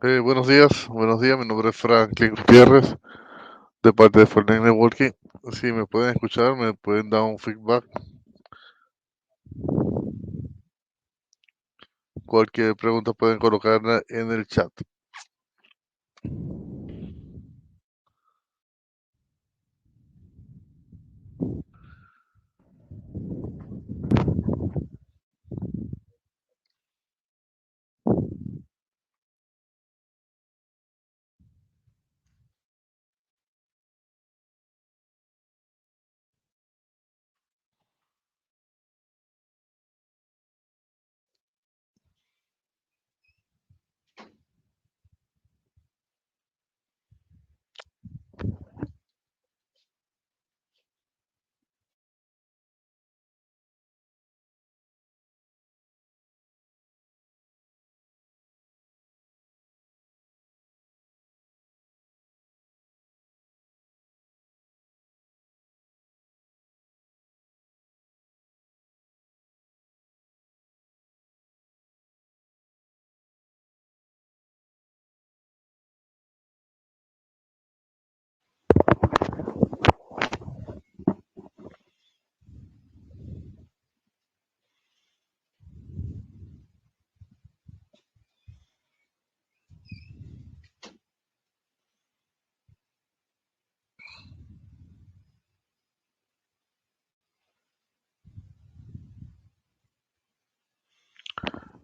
Buenos días, mi nombre es Franklin Gutiérrez, de parte de Fortnite Networking. Si me pueden escuchar, me pueden dar un feedback. Cualquier pregunta pueden colocarla en el chat.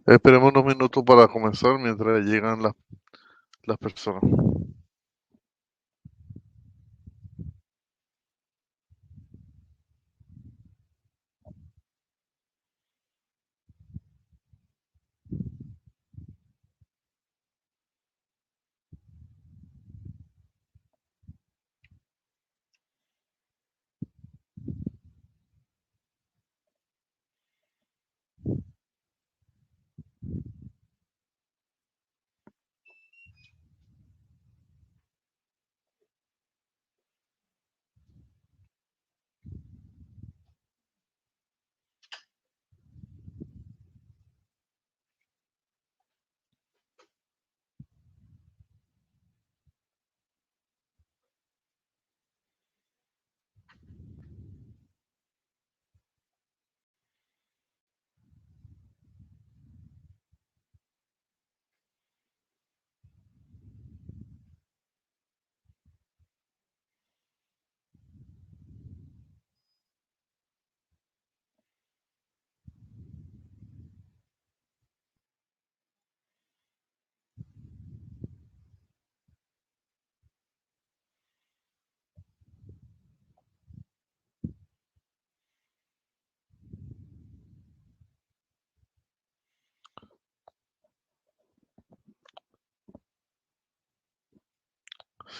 Esperemos unos minutos para comenzar mientras llegan las personas.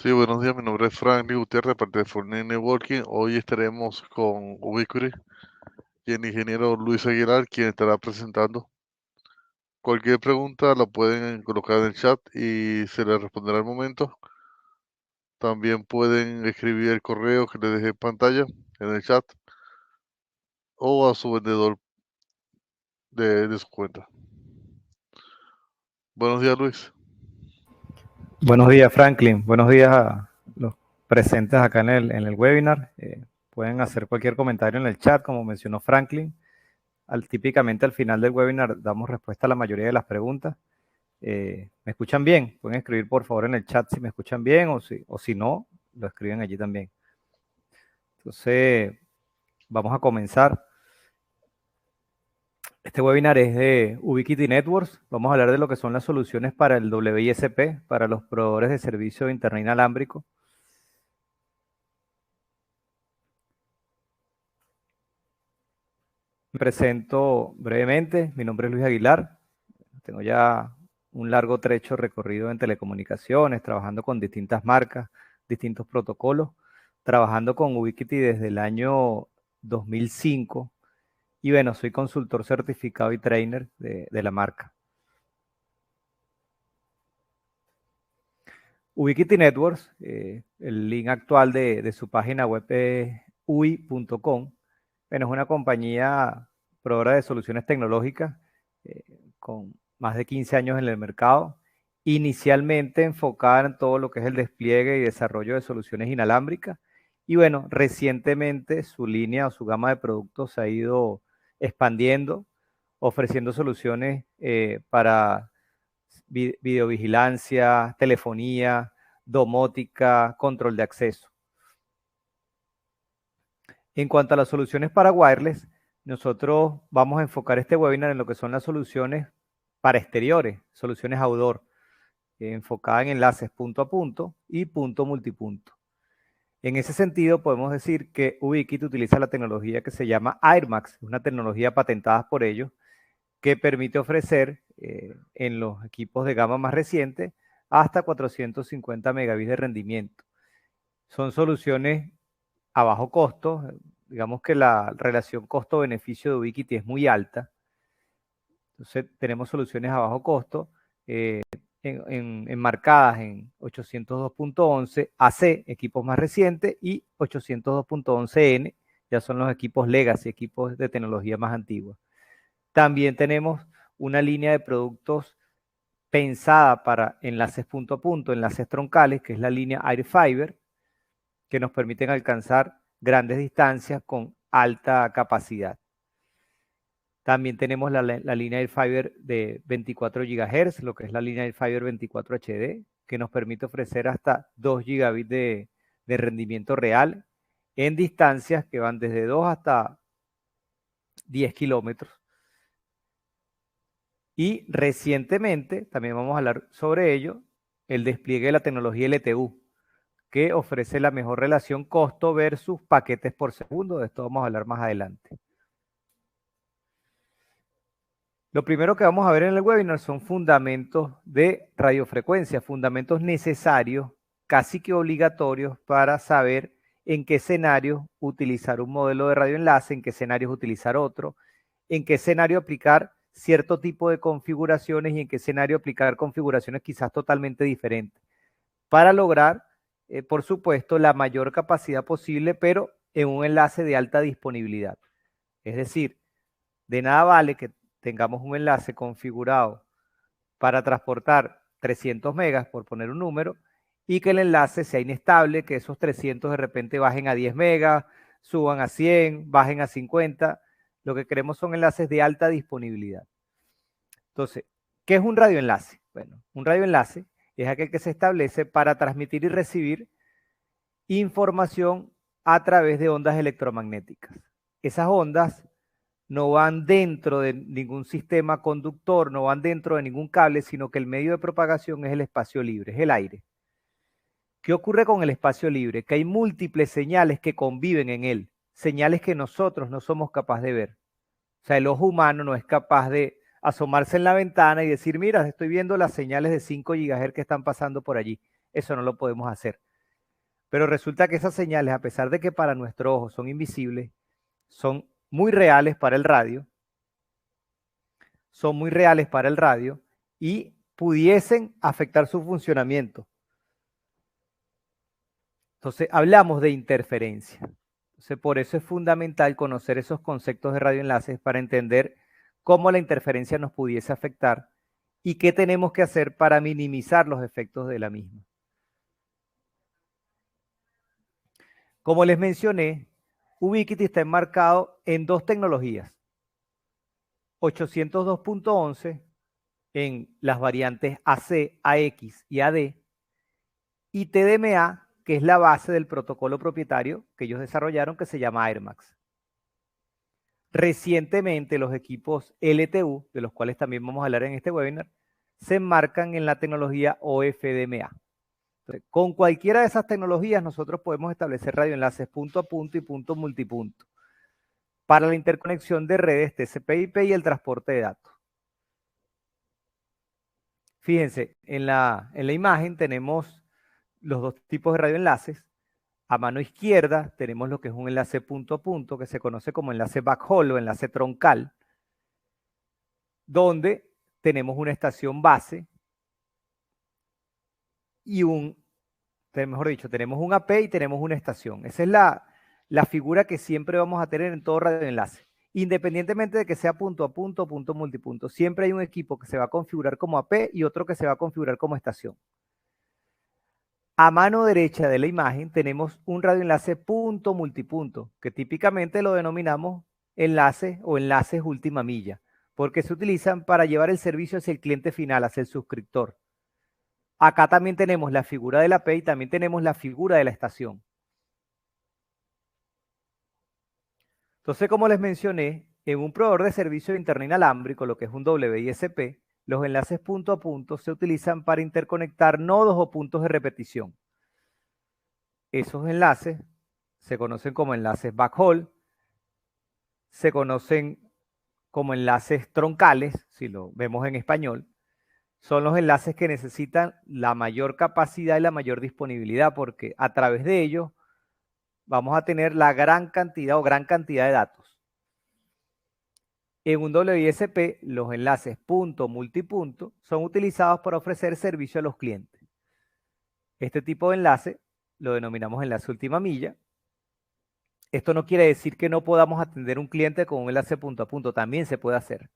Sí, buenos días, mi nombre es Franklin Gutiérrez, de parte de Fortnite Networking. Hoy estaremos con Ubiquity y el ingeniero Luis Aguilar, quien estará presentando. Cualquier pregunta la pueden colocar en el chat y se les responderá al momento. También pueden escribir el correo que les dejé en pantalla en el chat o a su vendedor de su cuenta. Buenos días, Luis. Buenos días, Franklin. Buenos días a los presentes acá en el webinar. Pueden hacer cualquier comentario en el chat, como mencionó Franklin. Típicamente al final del webinar damos respuesta a la mayoría de las preguntas. ¿Me escuchan bien? Pueden escribir por favor en el chat si me escuchan bien o si no, lo escriben allí también. Entonces, vamos a comenzar. Este webinar es de Ubiquiti Networks. Vamos a hablar de lo que son las soluciones para el WISP, para los proveedores de servicio de Internet inalámbrico. Me presento brevemente. Mi nombre es Luis Aguilar. Tengo ya un largo trecho recorrido en telecomunicaciones, trabajando con distintas marcas, distintos protocolos, trabajando con Ubiquiti desde el año 2005. Y bueno, soy consultor certificado y trainer de la marca. Ubiquiti Networks, el link actual de su página web es ui.com. Bueno, es una compañía proveedora de soluciones tecnológicas con más de 15 años en el mercado inicialmente enfocada en todo lo que es el despliegue y desarrollo de soluciones inalámbricas. Y bueno, recientemente su línea o su gama de productos se ha ido expandiendo, ofreciendo soluciones para videovigilancia, telefonía, domótica, control de acceso. En cuanto a las soluciones para wireless, nosotros vamos a enfocar este webinar en lo que son las soluciones para exteriores, soluciones outdoor, enfocada en enlaces punto a punto y punto multipunto. En ese sentido, podemos decir que Ubiquiti utiliza la tecnología que se llama AirMax, una tecnología patentada por ellos, que permite ofrecer en los equipos de gama más reciente hasta 450 megabits de rendimiento. Son soluciones a bajo costo, digamos que la relación costo-beneficio de Ubiquiti es muy alta. Entonces tenemos soluciones a bajo costo, enmarcadas en 802.11 AC, equipos más recientes, y 802.11N, ya son los equipos legacy, equipos de tecnología más antigua. También tenemos una línea de productos pensada para enlaces punto a punto, enlaces troncales, que es la línea Airfiber, que nos permiten alcanzar grandes distancias con alta capacidad. También tenemos la línea Airfiber de 24 GHz, lo que es la línea Airfiber 24 HD, que nos permite ofrecer hasta 2 gigabits de rendimiento real en distancias que van desde 2 hasta 10 kilómetros. Y recientemente, también vamos a hablar sobre ello, el despliegue de la tecnología LTU, que ofrece la mejor relación costo versus paquetes por segundo. De esto vamos a hablar más adelante. Lo primero que vamos a ver en el webinar son fundamentos de radiofrecuencia, fundamentos necesarios, casi que obligatorios para saber en qué escenarios utilizar un modelo de radioenlace, en qué escenarios utilizar otro, en qué escenario aplicar cierto tipo de configuraciones y en qué escenario aplicar configuraciones quizás totalmente diferentes, para lograr, por supuesto, la mayor capacidad posible, pero en un enlace de alta disponibilidad. Es decir, de nada vale que tengamos un enlace configurado para transportar 300 megas, por poner un número, y que el enlace sea inestable, que esos 300 de repente bajen a 10 megas, suban a 100, bajen a 50. Lo que queremos son enlaces de alta disponibilidad. Entonces, ¿qué es un radioenlace? Bueno, un radioenlace es aquel que se establece para transmitir y recibir información a través de ondas electromagnéticas. Esas ondas no van dentro de ningún sistema conductor, no van dentro de ningún cable, sino que el medio de propagación es el espacio libre, es el aire. ¿Qué ocurre con el espacio libre? Que hay múltiples señales que conviven en él, señales que nosotros no somos capaces de ver. O sea, el ojo humano no es capaz de asomarse en la ventana y decir, mira, estoy viendo las señales de 5 GHz que están pasando por allí. Eso no lo podemos hacer. Pero resulta que esas señales, a pesar de que para nuestro ojo son invisibles, son muy reales para el radio, y pudiesen afectar su funcionamiento. Entonces, hablamos de interferencia. Entonces, por eso es fundamental conocer esos conceptos de radioenlaces para entender cómo la interferencia nos pudiese afectar y qué tenemos que hacer para minimizar los efectos de la misma. Como les mencioné, Ubiquiti está enmarcado en dos tecnologías. 802.11 en las variantes AC, AX y AD, y TDMA, que es la base del protocolo propietario que ellos desarrollaron, que se llama AirMax. Recientemente los equipos LTU, de los cuales también vamos a hablar en este webinar, se enmarcan en la tecnología OFDMA. Entonces, con cualquiera de esas tecnologías nosotros podemos establecer radioenlaces punto a punto y punto multipunto para la interconexión de redes TCP/IP y el transporte de datos. Fíjense, en la imagen tenemos los dos tipos de radioenlaces. A mano izquierda tenemos lo que es un enlace punto a punto, que se conoce como enlace backhaul o enlace troncal, donde tenemos una estación base y mejor dicho, tenemos un AP y tenemos una estación. Esa es la figura que siempre vamos a tener en todo radioenlace. independientemente de que sea punto a punto o punto multipunto. Siempre hay un equipo que se va a configurar como AP y otro que se va a configurar como estación. A mano derecha de la imagen tenemos un radioenlace punto multipunto, que típicamente lo denominamos enlace o enlaces última milla, porque se utilizan para llevar el servicio hacia el cliente final, hacia el suscriptor. Acá también tenemos la figura de la AP y también tenemos la figura de la estación. Entonces, como les mencioné, en un proveedor de servicio de internet inalámbrico, lo que es un WISP, los enlaces punto a punto se utilizan para interconectar nodos o puntos de repetición. Esos enlaces se conocen como enlaces backhaul, se conocen como enlaces troncales, si lo vemos en español. Son los enlaces que necesitan la mayor capacidad y la mayor disponibilidad, porque a través de ellos vamos a tener la gran cantidad de datos. En un WSP, los enlaces punto multipunto son utilizados para ofrecer servicio a los clientes. Este tipo de enlace lo denominamos enlace última milla. Esto no quiere decir que no podamos atender un cliente con un enlace punto a punto, también se puede hacer.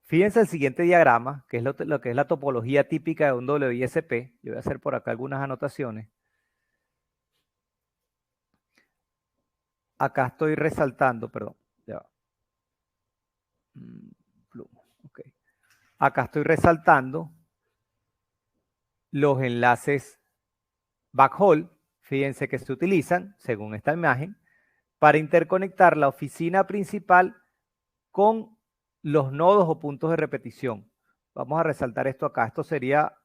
Fíjense el siguiente diagrama, que es lo que es la topología típica de un WSP. Yo voy a hacer por acá algunas anotaciones. Acá estoy resaltando, perdón. Ya. Okay. Acá estoy resaltando los enlaces backhaul. Fíjense que se utilizan, según esta imagen, para interconectar la oficina principal con los nodos o puntos de repetición. Vamos a resaltar esto acá. Esto sería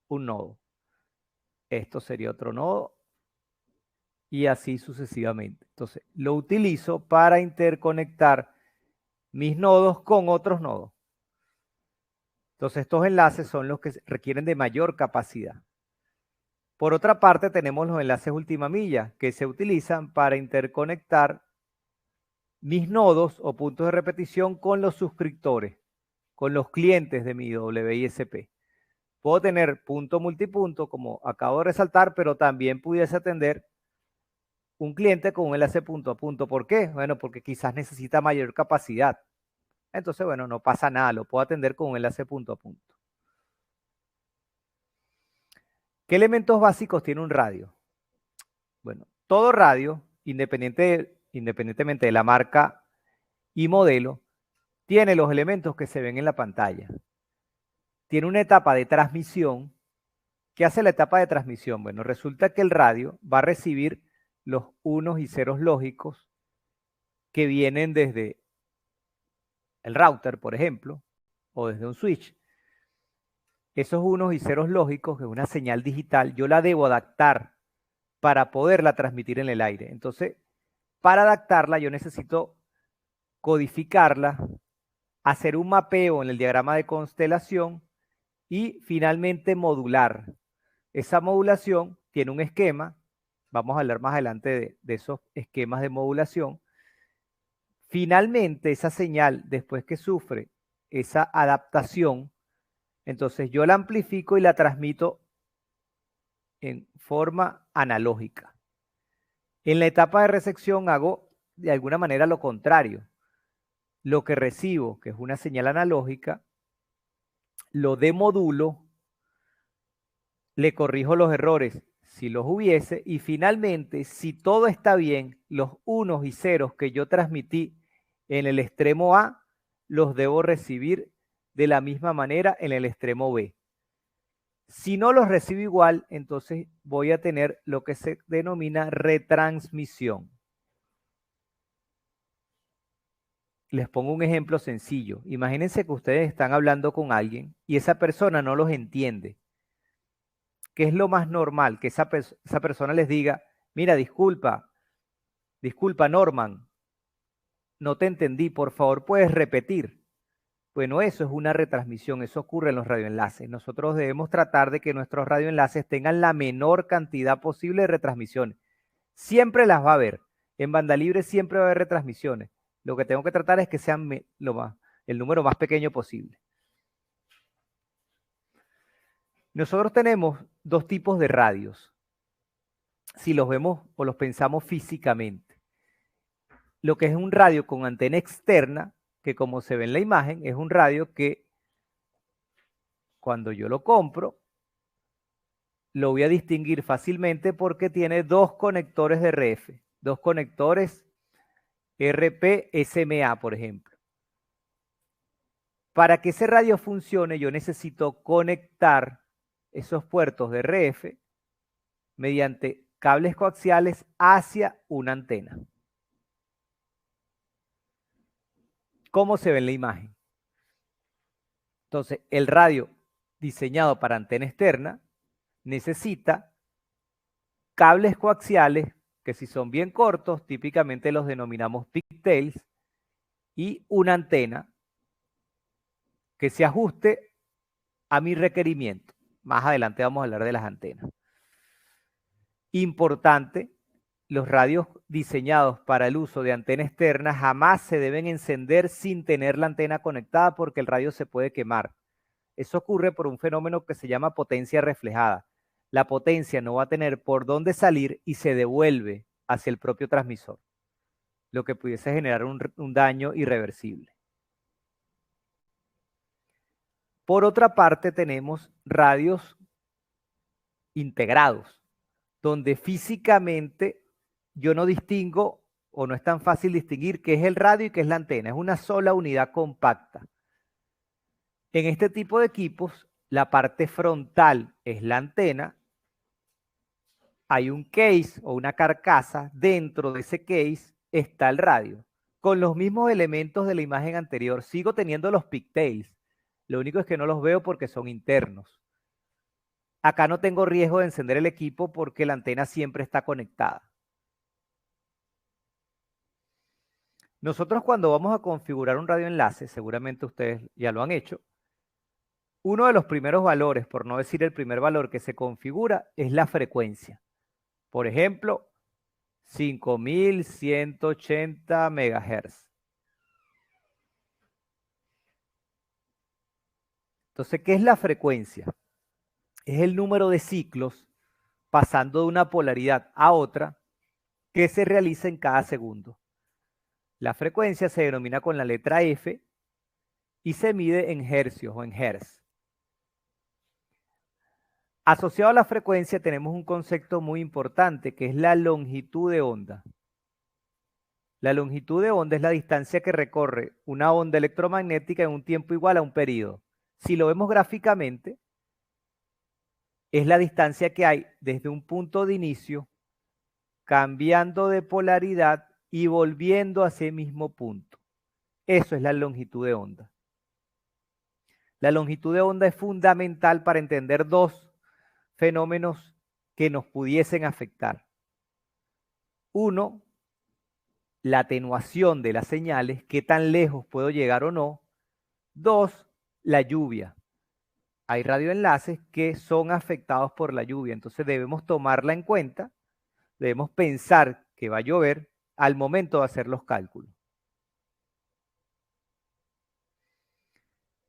un nodo. Esto sería otro nodo. Y así sucesivamente. Entonces, lo utilizo para interconectar mis nodos con otros nodos. Entonces, estos enlaces son los que requieren de mayor capacidad. Por otra parte, tenemos los enlaces última milla, que se utilizan para interconectar mis nodos o puntos de repetición con los suscriptores, con los clientes de mi WISP. Puedo tener punto multipunto, como acabo de resaltar, pero también pudiese atender un cliente con un enlace punto a punto. ¿Por qué? Bueno, porque quizás necesita mayor capacidad. Entonces, bueno, no pasa nada, lo puedo atender con un enlace punto a punto. ¿Qué elementos básicos tiene un radio? Bueno, todo radio, independientemente de la marca y modelo, tiene los elementos que se ven en la pantalla. Tiene una etapa de transmisión. ¿Qué hace la etapa de transmisión? Bueno, resulta que el radio va a recibir los unos y ceros lógicos que vienen desde el router, por ejemplo, o desde un switch. Esos unos y ceros lógicos, que es una señal digital, yo la debo adaptar para poderla transmitir en el aire. Entonces, para adaptarla yo necesito codificarla, hacer un mapeo en el diagrama de constelación y finalmente modular. Esa modulación tiene un esquema, vamos a hablar más adelante de esos esquemas de modulación. Finalmente, esa señal, después que sufre esa adaptación, entonces yo la amplifico y la transmito en forma analógica. En la etapa de recepción hago de alguna manera lo contrario. Lo que recibo, que es una señal analógica, lo demodulo, le corrijo los errores si los hubiese y finalmente, si todo está bien, los unos y ceros que yo transmití en el extremo A, los debo recibir de la misma manera en el extremo B. Si no los recibo igual, entonces voy a tener lo que se denomina retransmisión. Les pongo un ejemplo sencillo. Imagínense que ustedes están hablando con alguien y esa persona no los entiende. ¿Qué es lo más normal? Que esa persona les diga, mira, disculpa Norman, no te entendí, por favor, ¿puedes repetir? Bueno, eso es una retransmisión, eso ocurre en los radioenlaces. Nosotros debemos tratar de que nuestros radioenlaces tengan la menor cantidad posible de retransmisiones. Siempre las va a haber. En banda libre siempre va a haber retransmisiones. Lo que tengo que tratar es que sean el número más pequeño posible. Nosotros tenemos dos tipos de radios, si los vemos o los pensamos físicamente. lo que es un radio con antena externa, que como se ve en la imagen, es un radio que cuando yo lo compro, lo voy a distinguir fácilmente porque tiene dos conectores de RF, dos conectores RP-SMA, por ejemplo. Para que ese radio funcione, yo necesito conectar esos puertos de RF mediante cables coaxiales hacia una antena. ¿Cómo se ve en la imagen? Entonces, el radio diseñado para antena externa necesita cables coaxiales, que si son bien cortos, típicamente los denominamos pigtails, y una antena que se ajuste a mi requerimiento. Más adelante vamos a hablar de las antenas. Importante, los radios diseñados para el uso de antena externa jamás se deben encender sin tener la antena conectada porque el radio se puede quemar. Eso ocurre por un fenómeno que se llama potencia reflejada. La potencia no va a tener por dónde salir y se devuelve hacia el propio transmisor, lo que pudiese generar un daño irreversible. Por otra parte, tenemos radios integrados, donde físicamente yo no distingo o no es tan fácil distinguir qué es el radio y qué es la antena. Es una sola unidad compacta. En este tipo de equipos, la parte frontal es la antena. Hay un case o una carcasa. Dentro de ese case está el radio. Con los mismos elementos de la imagen anterior, sigo teniendo los pigtails. Lo único es que no los veo porque son internos. Acá no tengo riesgo de encender el equipo porque la antena siempre está conectada. Nosotros cuando vamos a configurar un radioenlace, seguramente ustedes ya lo han hecho, uno de los primeros valores, por no decir el primer valor que se configura, es la frecuencia. Por ejemplo, 5180 MHz. Entonces, ¿qué es la frecuencia? Es el número de ciclos pasando de una polaridad a otra que se realiza en cada segundo. La frecuencia se denomina con la letra F y se mide en hercios o en hertz. Asociado a la frecuencia tenemos un concepto muy importante que es la longitud de onda. La longitud de onda es la distancia que recorre una onda electromagnética en un tiempo igual a un periodo. Si lo vemos gráficamente, es la distancia que hay desde un punto de inicio, cambiando de polaridad y volviendo a ese mismo punto. Eso es la longitud de onda. La longitud de onda es fundamental para entender dos fenómenos que nos pudiesen afectar. Uno, la atenuación de las señales, qué tan lejos puedo llegar o no. Dos, la lluvia. Hay radioenlaces que son afectados por la lluvia, entonces debemos tomarla en cuenta, debemos pensar que va a llover al momento de hacer los cálculos.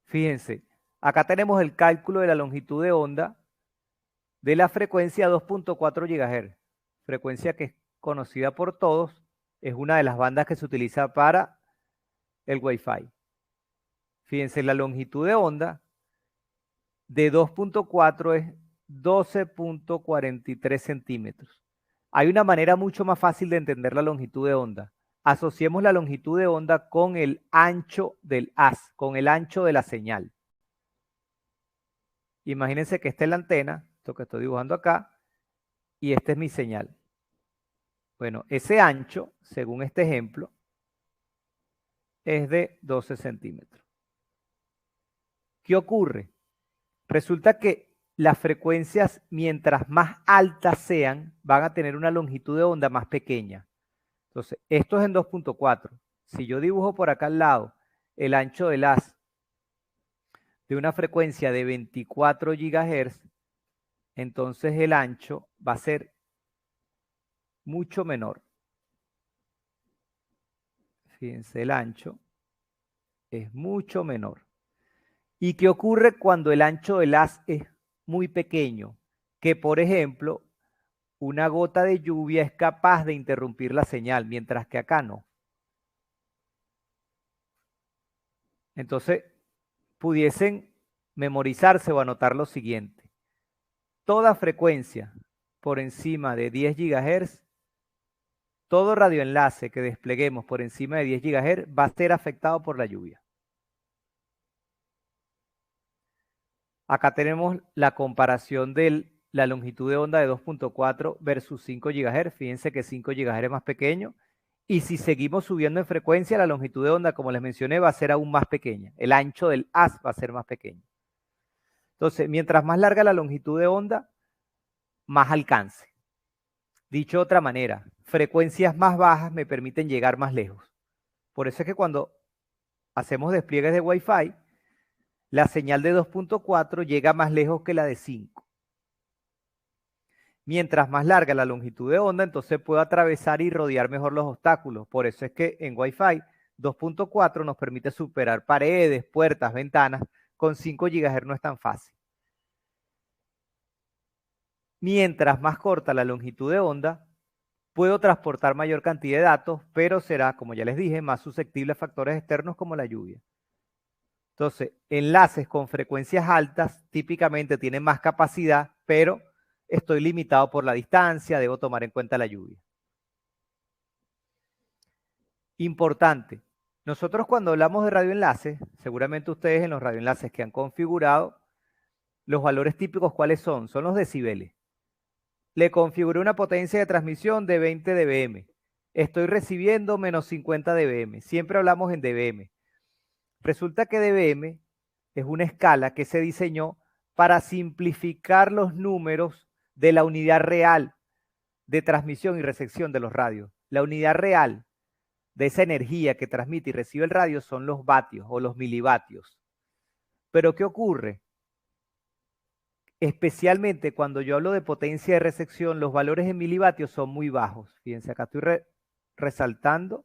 Fíjense, acá tenemos el cálculo de la longitud de onda de la frecuencia 2.4 GHz, frecuencia que es conocida por todos, es una de las bandas que se utiliza para el Wi-Fi. Fíjense, la longitud de onda de 2.4 es 12.43 centímetros. Hay una manera mucho más fácil de entender la longitud de onda. Asociemos la longitud de onda con el ancho del haz, con el ancho de la señal. Imagínense que esta es la antena, esto que estoy dibujando acá, y esta es mi señal. Bueno, ese ancho, según este ejemplo, es de 12 centímetros. ¿Qué ocurre? Resulta que las frecuencias, mientras más altas sean, van a tener una longitud de onda más pequeña. Entonces, esto es en 2.4. Si yo dibujo por acá al lado el ancho del haz de una frecuencia de 24 GHz, entonces el ancho va a ser mucho menor. Fíjense, el ancho es mucho menor. ¿Y qué ocurre cuando el ancho del haz es muy pequeño? Que, por ejemplo, una gota de lluvia es capaz de interrumpir la señal, mientras que acá no. Entonces, pudiesen memorizarse o anotar lo siguiente. Toda frecuencia por encima de 10 GHz, todo radioenlace que despleguemos por encima de 10 GHz va a ser afectado por la lluvia. Acá tenemos la comparación de la longitud de onda de 2.4 versus 5 GHz. Fíjense que 5 GHz es más pequeño. Y si seguimos subiendo en frecuencia, la longitud de onda, como les mencioné, va a ser aún más pequeña. El ancho del haz va a ser más pequeño. Entonces, mientras más larga la longitud de onda, más alcance. Dicho de otra manera, frecuencias más bajas me permiten llegar más lejos. Por eso es que cuando hacemos despliegues de Wi-Fi, la señal de 2.4 llega más lejos que la de 5. Mientras más larga la longitud de onda, entonces puedo atravesar y rodear mejor los obstáculos. Por eso es que en Wi-Fi 2.4 nos permite superar paredes, puertas, ventanas. Con 5 GHz no es tan fácil. Mientras más corta la longitud de onda, puedo transportar mayor cantidad de datos, pero será, como ya les dije, más susceptible a factores externos como la lluvia. Entonces, enlaces con frecuencias altas típicamente tienen más capacidad, pero estoy limitado por la distancia, debo tomar en cuenta la lluvia. Importante, nosotros cuando hablamos de radioenlaces, seguramente ustedes en los radioenlaces que han configurado, los valores típicos, ¿cuáles son? Son los decibeles. Le configuré una potencia de transmisión de 20 dBm. Estoy recibiendo menos 50 dBm. Siempre hablamos en dBm. Resulta que dBm es una escala que se diseñó para simplificar los números de la unidad real de transmisión y recepción de los radios. La unidad real de esa energía que transmite y recibe el radio son los vatios o los milivatios. Pero ¿qué ocurre? Especialmente cuando yo hablo de potencia de recepción, los valores en milivatios son muy bajos. Fíjense, acá estoy resaltando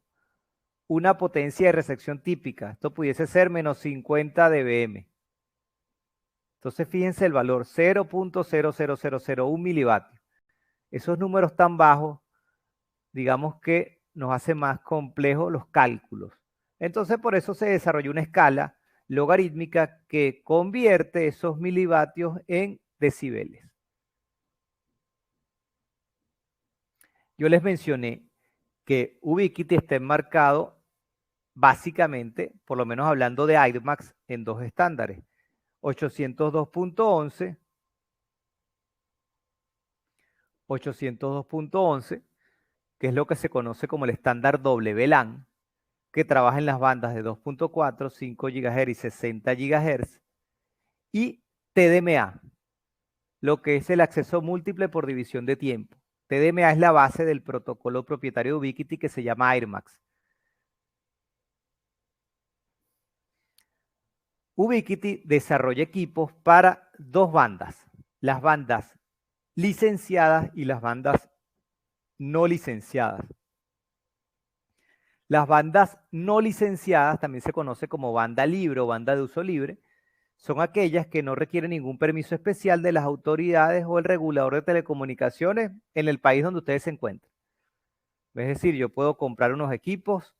una potencia de recepción típica. Esto pudiese ser menos 50 dBm. Entonces, fíjense el valor, 0.00001 milivatios. Esos números tan bajos, digamos que nos hace más complejos los cálculos. Entonces, por eso se desarrolló una escala logarítmica que convierte esos milivatios en decibeles. Yo les mencioné que Ubiquiti está enmarcado básicamente, por lo menos hablando de airMax, en dos estándares. 802.11, 802.11, que es lo que se conoce como el estándar WLAN, que trabaja en las bandas de 2.4, 5 GHz y 60 GHz, y TDMA, lo que es el acceso múltiple por división de tiempo. TDMA es la base del protocolo propietario de Ubiquiti que se llama airMax. Ubiquiti desarrolla equipos para dos bandas, las bandas licenciadas y las bandas no licenciadas. Las bandas no licenciadas, también se conoce como banda libre o banda de uso libre, son aquellas que no requieren ningún permiso especial de las autoridades o el regulador de telecomunicaciones en el país donde ustedes se encuentran. Es decir, yo puedo comprar unos equipos,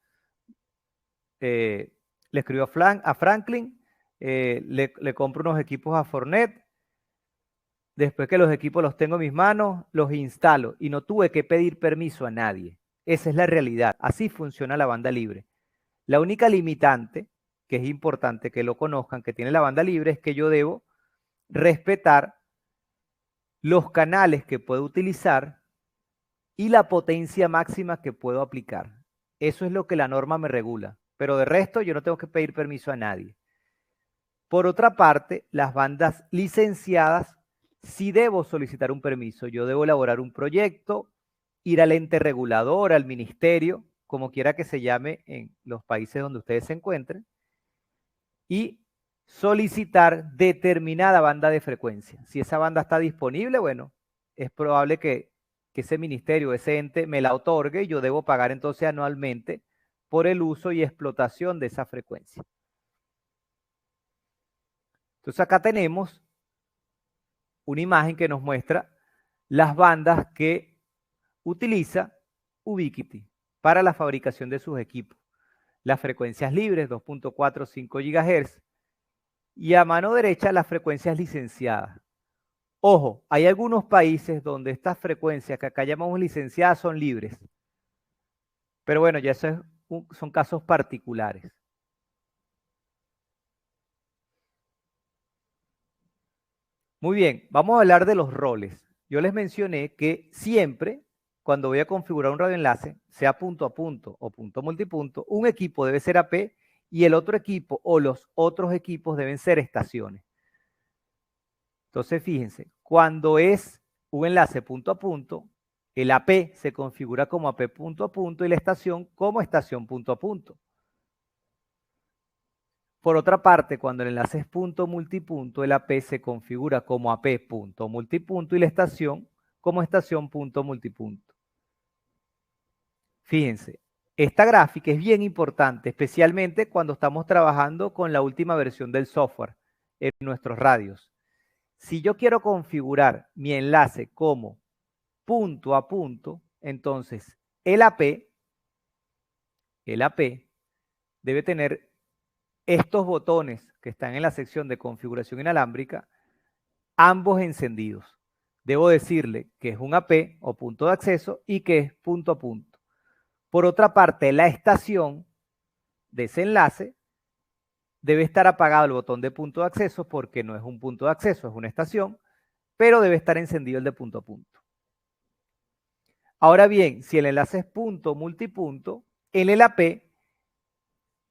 le escribo a Franklin, le compro unos equipos a Fornet, después que los equipos los tengo en mis manos, los instalo y no tuve que pedir permiso a nadie. Esa es la realidad. Así funciona la banda libre. La única limitante, que es importante que lo conozcan, que tiene la banda libre, es que yo debo respetar los canales que puedo utilizar y la potencia máxima que puedo aplicar. Eso es lo que la norma me regula. Pero de resto yo no tengo que pedir permiso a nadie. Por otra parte, las bandas licenciadas sí debo solicitar un permiso. Yo debo elaborar un proyecto, ir al ente regulador, al ministerio, como quiera que se llame en los países donde ustedes se encuentren, y solicitar determinada banda de frecuencia. Si esa banda está disponible, bueno, es probable que ese ministerio, ese ente me la otorgue y yo debo pagar entonces anualmente por el uso y explotación de esa frecuencia. Entonces acá tenemos una imagen que nos muestra las bandas que utiliza Ubiquiti para la fabricación de sus equipos. las frecuencias libres, 2.45 GHz, y a mano derecha las frecuencias licenciadas. Ojo, hay algunos países donde estas frecuencias que acá llamamos licenciadas son libres. Pero bueno, ya eso son casos particulares. Muy bien, vamos a hablar de los roles. Yo les mencioné que siempre, cuando voy a configurar un radioenlace, sea punto a punto o punto multipunto, un equipo debe ser AP y el otro equipo o los otros equipos deben ser estaciones. Entonces, fíjense, cuando es un enlace punto a punto, el AP se configura como AP punto a punto y la estación como estación punto a punto. Por otra parte, cuando el enlace es punto multipunto, el AP se configura como AP punto multipunto y la estación como estación punto multipunto. Fíjense, esta gráfica es bien importante, especialmente cuando estamos trabajando con la última versión del software en nuestros radios. Si yo quiero configurar mi enlace como punto a punto, entonces el AP debe tener estos botones que están en la sección de configuración inalámbrica, ambos encendidos. Debo decirle que es un AP o punto de acceso y que es punto a punto. Por otra parte, la estación de ese enlace debe estar apagado el botón de punto de acceso porque no es un punto de acceso, es una estación, pero debe estar encendido el de punto a punto. Ahora bien, si el enlace es punto multipunto, en el AP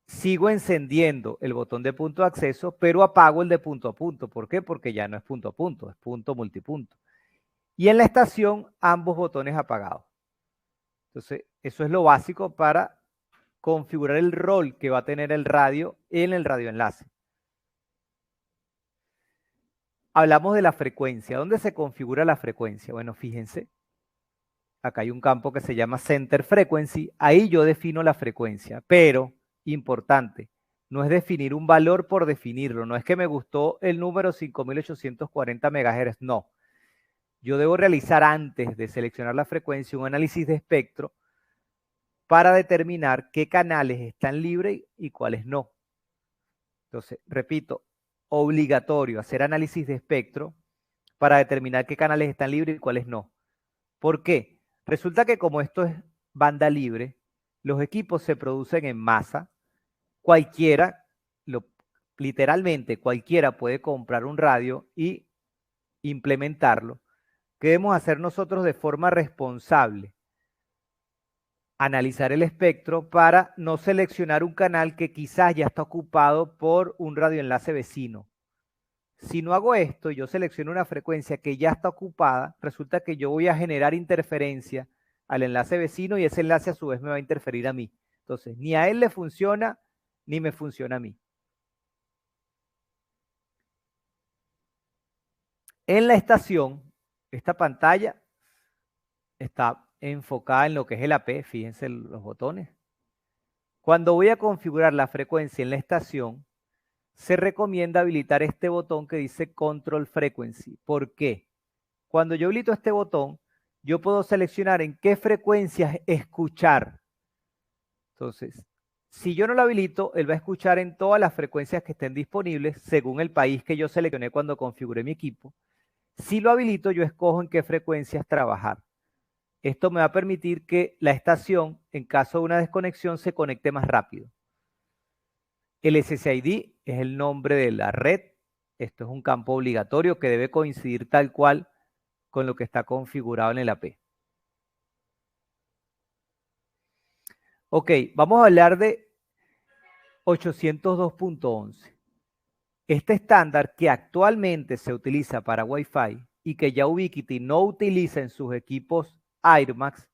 sigo encendiendo el botón de punto de acceso, pero apago el de punto a punto. ¿Por qué? Porque ya no es punto a punto, es punto multipunto. Y en la estación, ambos botones apagados. Entonces, eso es lo básico para configurar el rol que va a tener el radio en el radioenlace. Hablamos de la frecuencia. ¿Dónde se configura la frecuencia? Bueno, fíjense. Acá hay un campo que se llama Center Frequency. Ahí yo defino la frecuencia, pero, importante, no es definir un valor por definirlo. No es que me gustó el número 5840 MHz, no. Yo debo realizar antes de seleccionar la frecuencia un análisis de espectro para determinar qué canales están libres y cuáles no. Entonces, repito, obligatorio hacer análisis de espectro para determinar qué canales están libres y cuáles no. ¿Por qué? Resulta que como esto es banda libre, los equipos se producen en masa. Cualquiera, literalmente cualquiera puede comprar un radio y implementarlo. ¿Qué debemos hacer nosotros de forma responsable? Analizar el espectro para no seleccionar un canal que quizás ya está ocupado por un radioenlace vecino. Si no hago esto y yo selecciono una frecuencia que ya está ocupada, resulta que yo voy a generar interferencia al enlace vecino y ese enlace a su vez me va a interferir a mí. Entonces, ni a él le funciona, ni me funciona a mí. En la estación, esta pantalla está enfocada en lo que es el AP, fíjense los botones. Cuando voy a configurar la frecuencia en la estación, se recomienda habilitar este botón que dice Control Frequency. ¿Por qué? Cuando yo habilito este botón, yo puedo seleccionar en qué frecuencias escuchar. Entonces, si yo no lo habilito, él va a escuchar en todas las frecuencias que estén disponibles según el país que yo seleccioné cuando configuré mi equipo. Si lo habilito, yo escojo en qué frecuencias trabajar. Esto me va a permitir que la estación, en caso de una desconexión, se conecte más rápido. El SSID es el nombre de la red. Esto es un campo obligatorio que debe coincidir tal cual con lo que está configurado en el AP. Ok, vamos a hablar de 802.11. Este estándar que actualmente se utiliza para Wi-Fi y que ya Ubiquiti no utiliza en sus equipos AirMax,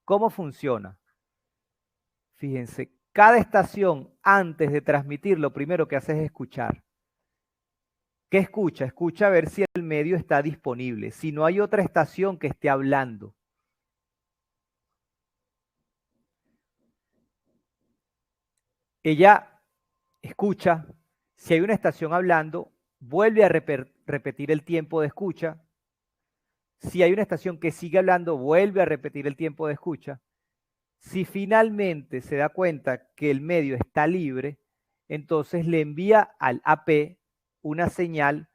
¿cómo funciona? Fíjense, cada estación antes de transmitir lo primero que hace es escuchar. ¿Qué escucha? Escucha a ver si el medio está disponible, si no hay otra estación que esté hablando. Ella escucha, si hay una estación hablando, vuelve a repetir el tiempo de escucha. Si hay una estación que sigue hablando, vuelve a repetir el tiempo de escucha. Si finalmente se da cuenta que el medio está libre, entonces le envía al AP una señal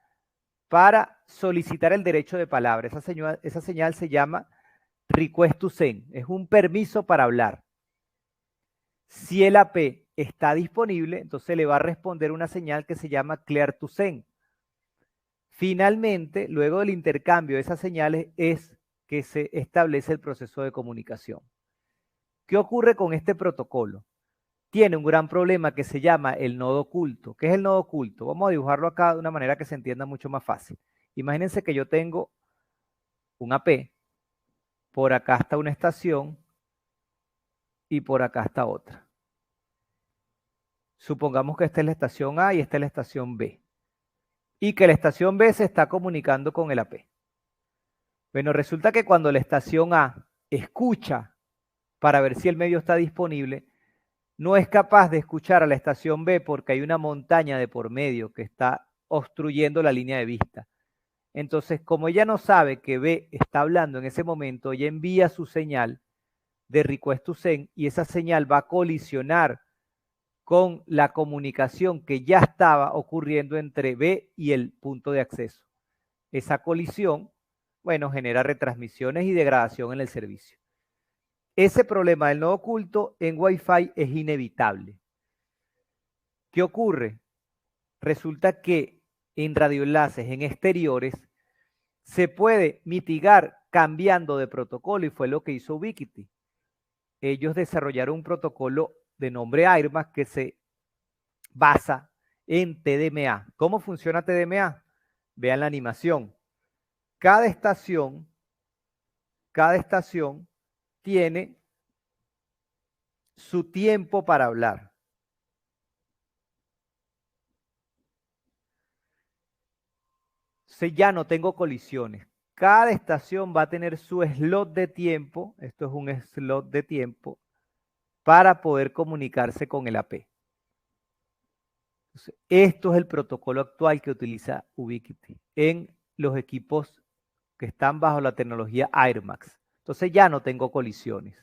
para solicitar el derecho de palabra. Esa señal se llama request to send, es un permiso para hablar. Si el AP está disponible, entonces le va a responder una señal que se llama clear to send. Finalmente, luego del intercambio de esas señales es que se establece el proceso de comunicación. ¿Qué ocurre con este protocolo? Tiene un gran problema que se llama el nodo oculto. ¿Qué es el nodo oculto? Vamos a dibujarlo acá de una manera que se entienda mucho más fácil. Imagínense que yo tengo un AP, por acá está una estación y por acá está otra. Supongamos que esta es la estación A y esta es la estación B. Y que la estación B se está comunicando con el AP. Bueno, resulta que cuando la estación A escucha para ver si el medio está disponible, no es capaz de escuchar a la estación B porque hay una montaña de por medio que está obstruyendo la línea de vista. Entonces, como ella no sabe que B está hablando en ese momento, ella envía su señal de request to send y esa señal va a colisionar con la comunicación que ya estaba ocurriendo entre B y el punto de acceso. Esa colisión, bueno, genera retransmisiones y degradación en el servicio. Ese problema del nodo oculto en Wi-Fi es inevitable. ¿Qué ocurre? Resulta que en radioenlaces, en exteriores, se puede mitigar cambiando de protocolo y fue lo que hizo Ubiquiti. Ellos desarrollaron un protocolo de nombre AirMax que se basa en TDMA. ¿Cómo funciona TDMA? Vean la animación. Cada estación tiene su tiempo para hablar. Entonces ya no tengo colisiones. Cada estación va a tener su slot de tiempo, esto es un slot de tiempo, para poder comunicarse con el AP. Entonces, esto es el protocolo actual que utiliza Ubiquiti en los equipos que están bajo la tecnología AirMax. Entonces ya no tengo colisiones.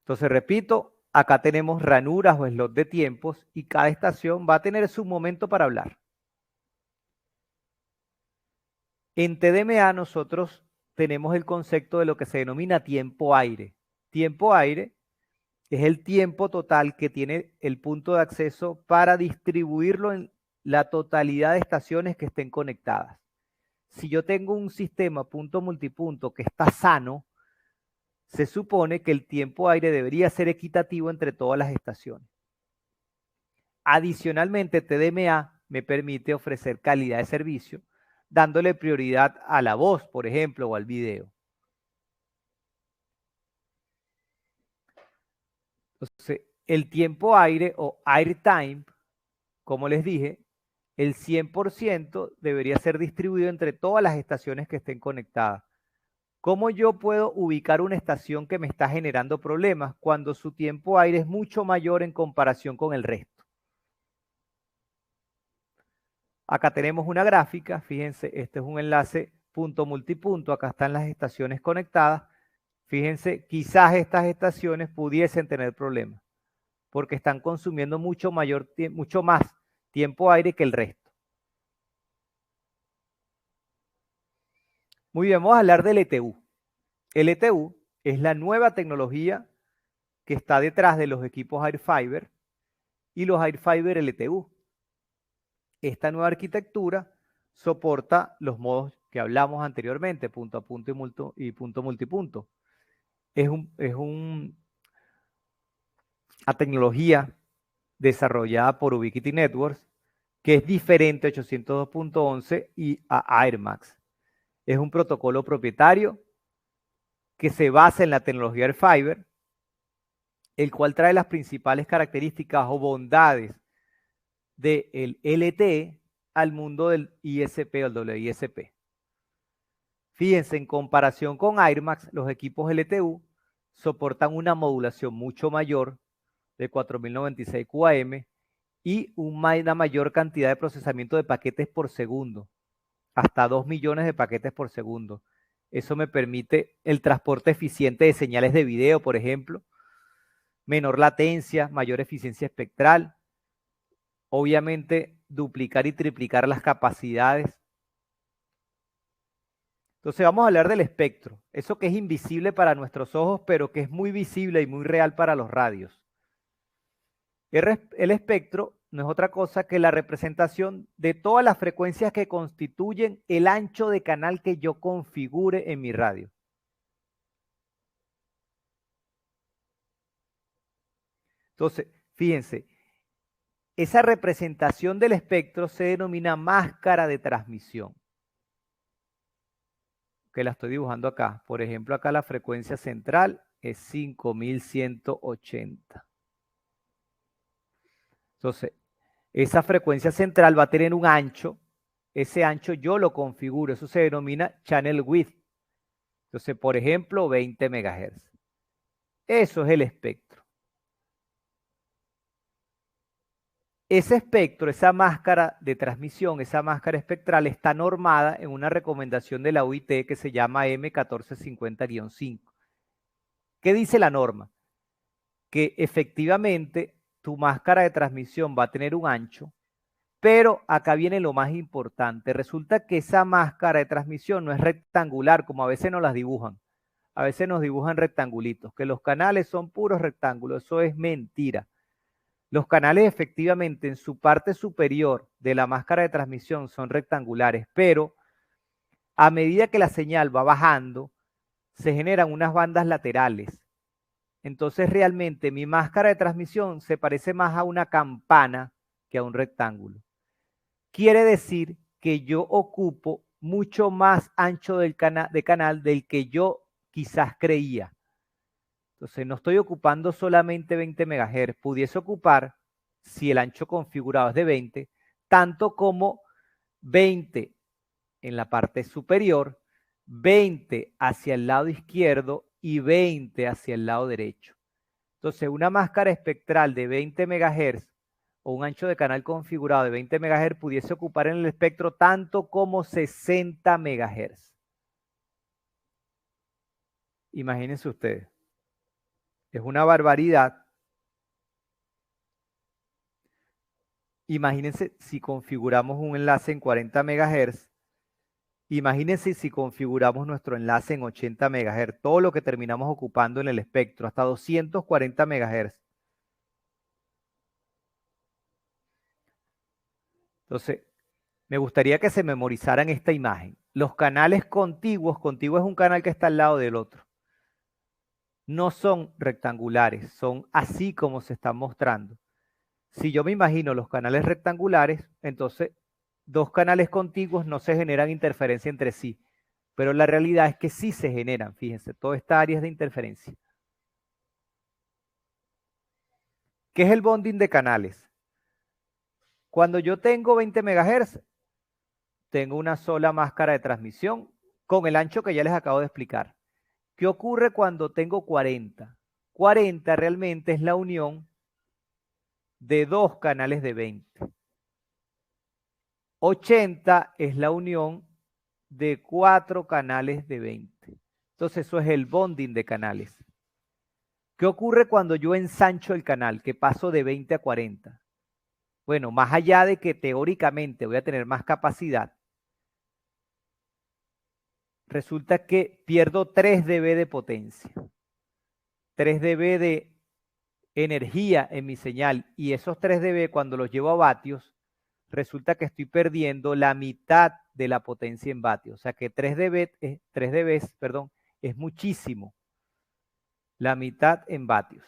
Entonces, repito, acá tenemos ranuras o slots de tiempos y cada estación va a tener su momento para hablar. En TDMA nosotros tenemos el concepto de lo que se denomina tiempo aire. Tiempo aire es el tiempo total que tiene el punto de acceso para distribuirlo en la totalidad de estaciones que estén conectadas. Si yo tengo un sistema punto multipunto que está sano, se supone que el tiempo aire debería ser equitativo entre todas las estaciones. Adicionalmente, TDMA me permite ofrecer calidad de servicio, dándole prioridad a la voz, por ejemplo, o al video. Entonces, el tiempo aire o airtime, como les dije, el 100% debería ser distribuido entre todas las estaciones que estén conectadas. ¿Cómo yo puedo ubicar una estación que me está generando problemas cuando su tiempo aire es mucho mayor en comparación con el resto? Acá tenemos una gráfica, fíjense, este es un enlace punto multipunto, acá están las estaciones conectadas. Fíjense, quizás estas estaciones pudiesen tener problemas porque están consumiendo mucho más tiempo aire que el resto. Muy bien, vamos a hablar del LTU. El LTU es la nueva tecnología que está detrás de los equipos Airfiber y los Airfiber LTU. Esta nueva arquitectura soporta los modos que hablamos anteriormente, punto a punto y punto multipunto. Es una tecnología desarrollada por Ubiquiti Networks que es diferente a 802.11 y a AirMax. Es un protocolo propietario que se basa en la tecnología Airfiber, el cual trae las principales características o bondades del LTE al mundo del ISP o el WISP. Fíjense, en comparación con AirMax, los equipos LTU soportan una modulación mucho mayor de 4096 QAM y una mayor cantidad de procesamiento de paquetes por segundo, hasta 2 millones de paquetes por segundo. Eso me permite el transporte eficiente de señales de video, por ejemplo, menor latencia, mayor eficiencia espectral, obviamente duplicar y triplicar las capacidades. Entonces vamos a hablar del espectro, eso que es invisible para nuestros ojos, pero que es muy visible y muy real para los radios. El espectro no es otra cosa que la representación de todas las frecuencias que constituyen el ancho de canal que yo configure en mi radio. Entonces, fíjense, esa representación del espectro se denomina máscara de transmisión, que la estoy dibujando acá. Por ejemplo, acá la frecuencia central es 5180. Entonces, esa frecuencia central va a tener un ancho. Ese ancho yo lo configuro. Eso se denomina channel width. Entonces, por ejemplo, 20 MHz. Eso es el espectro. Ese espectro, esa máscara de transmisión, esa máscara espectral está normada en una recomendación de la UIT que se llama M1450-5. ¿Qué dice la norma? Que efectivamente tu máscara de transmisión va a tener un ancho, pero acá viene lo más importante. Resulta que esa máscara de transmisión no es rectangular, como a veces nos las dibujan. A veces nos dibujan rectangulitos, que los canales son puros rectángulos. Eso es mentira. Los canales efectivamente en su parte superior de la máscara de transmisión son rectangulares, pero a medida que la señal va bajando, se generan unas bandas laterales. Entonces realmente mi máscara de transmisión se parece más a una campana que a un rectángulo. Quiere decir que yo ocupo mucho más ancho de canal del que yo quizás creía. Entonces no estoy ocupando solamente 20 MHz, pudiese ocupar, si el ancho configurado es de 20, tanto como 20 en la parte superior, 20 hacia el lado izquierdo y 20 hacia el lado derecho. Entonces una máscara espectral de 20 MHz o un ancho de canal configurado de 20 MHz pudiese ocupar en el espectro tanto como 60 MHz. Imagínense ustedes. Es una barbaridad. Imagínense si configuramos un enlace en 40 MHz. Imagínense si configuramos nuestro enlace en 80 MHz. Todo lo que terminamos ocupando en el espectro, hasta 240 MHz. Entonces, me gustaría que se memorizaran esta imagen. Los canales contiguos, contiguo es un canal que está al lado del otro. No son rectangulares, son así como se están mostrando. Si yo me imagino los canales rectangulares, entonces dos canales contiguos no se generan interferencia entre sí, pero la realidad es que sí se generan, fíjense, toda esta área es de interferencia. ¿Qué es el bonding de canales? Cuando yo tengo 20 MHz, tengo una sola máscara de transmisión con el ancho que ya les acabo de explicar. ¿Qué ocurre cuando tengo 40? 40 realmente es la unión de dos canales de 20. 80 es la unión de 4 canales de 20. Entonces eso es el bonding de canales. ¿Qué ocurre cuando yo ensancho el canal, que paso de 20 a 40? Bueno, más allá de que teóricamente voy a tener más capacidad, resulta que pierdo 3 dB de potencia, 3 dB de energía en mi señal, y esos 3 dB cuando los llevo a vatios, resulta que estoy perdiendo la mitad de la potencia en vatios. O sea que 3 dB, perdón, es muchísimo. La mitad en vatios.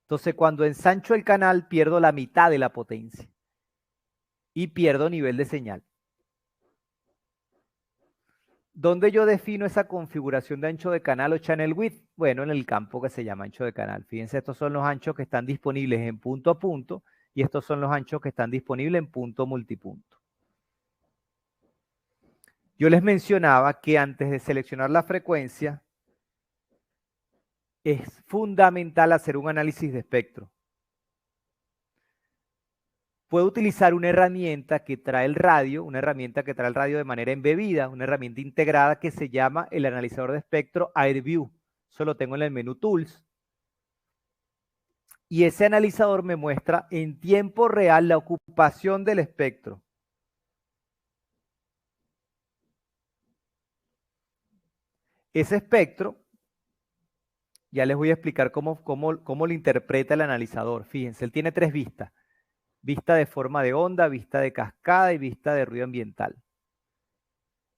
Entonces, cuando ensancho el canal, pierdo la mitad de la potencia. Y pierdo nivel de señal. ¿Dónde yo defino esa configuración de ancho de canal o channel width? Bueno, en el campo que se llama ancho de canal. Fíjense, estos son los anchos que están disponibles en punto a punto y estos son los anchos que están disponibles en punto multipunto. Yo les mencionaba que antes de seleccionar la frecuencia, es fundamental hacer un análisis de espectro. puedo utilizar una herramienta que trae el radio, de manera embebida, una herramienta integrada que se llama el analizador de espectro AirView. Eso lo tengo en el menú Tools. Y ese analizador me muestra en tiempo real la ocupación del espectro. Ese espectro, ya les voy a explicar cómo lo interpreta el analizador. Fíjense, él tiene 3 vistas. Vista de forma de onda, vista de cascada y vista de ruido ambiental.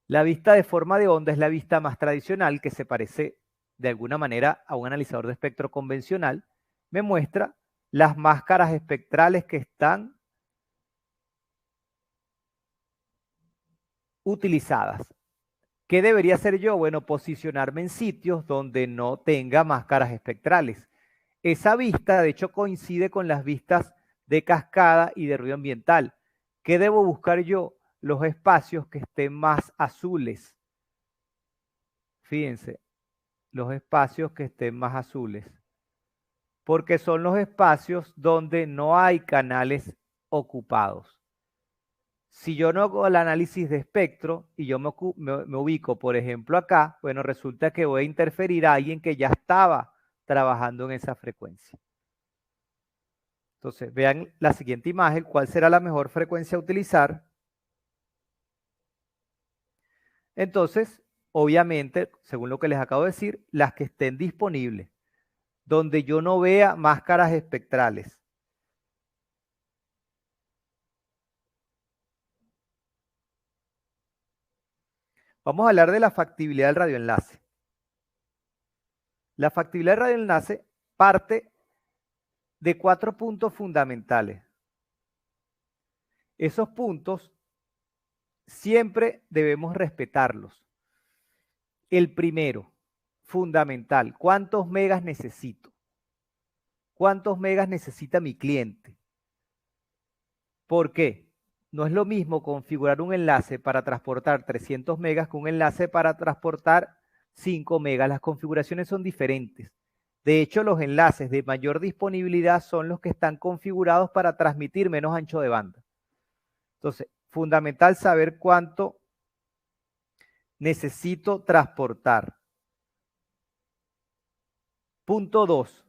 La vista de forma de onda es la vista más tradicional, que se parece de alguna manera a un analizador de espectro convencional. Me muestra las máscaras espectrales que están utilizadas. ¿Qué debería hacer yo? Bueno, posicionarme en sitios donde no tenga máscaras espectrales. Esa vista, de hecho, coincide con las vistas de cascada y de ruido ambiental. ¿Qué debo buscar yo? Los espacios que estén más azules. Fíjense, los espacios que estén más azules. Porque son los espacios donde no hay canales ocupados. Si yo no hago el análisis de espectro y yo me ubico, por ejemplo, acá, bueno, resulta que voy a interferir a alguien que ya estaba trabajando en esa frecuencia. Entonces, vean la siguiente imagen, ¿cuál será la mejor frecuencia a utilizar? Entonces, obviamente, según lo que les acabo de decir, las que estén disponibles, donde yo no vea máscaras espectrales. Vamos a hablar de la factibilidad del radioenlace. La factibilidad del radioenlace parte de 4 puntos fundamentales. Esos puntos siempre debemos respetarlos. El primero, fundamental, ¿cuántos megas necesito? ¿Cuántos megas necesita mi cliente? ¿Por qué? No es lo mismo configurar un enlace para transportar 300 megas que un enlace para transportar 5 megas. Las configuraciones son diferentes. De hecho, los enlaces de mayor disponibilidad son los que están configurados para transmitir menos ancho de banda. Entonces, fundamental saber cuánto necesito transportar. Punto 2.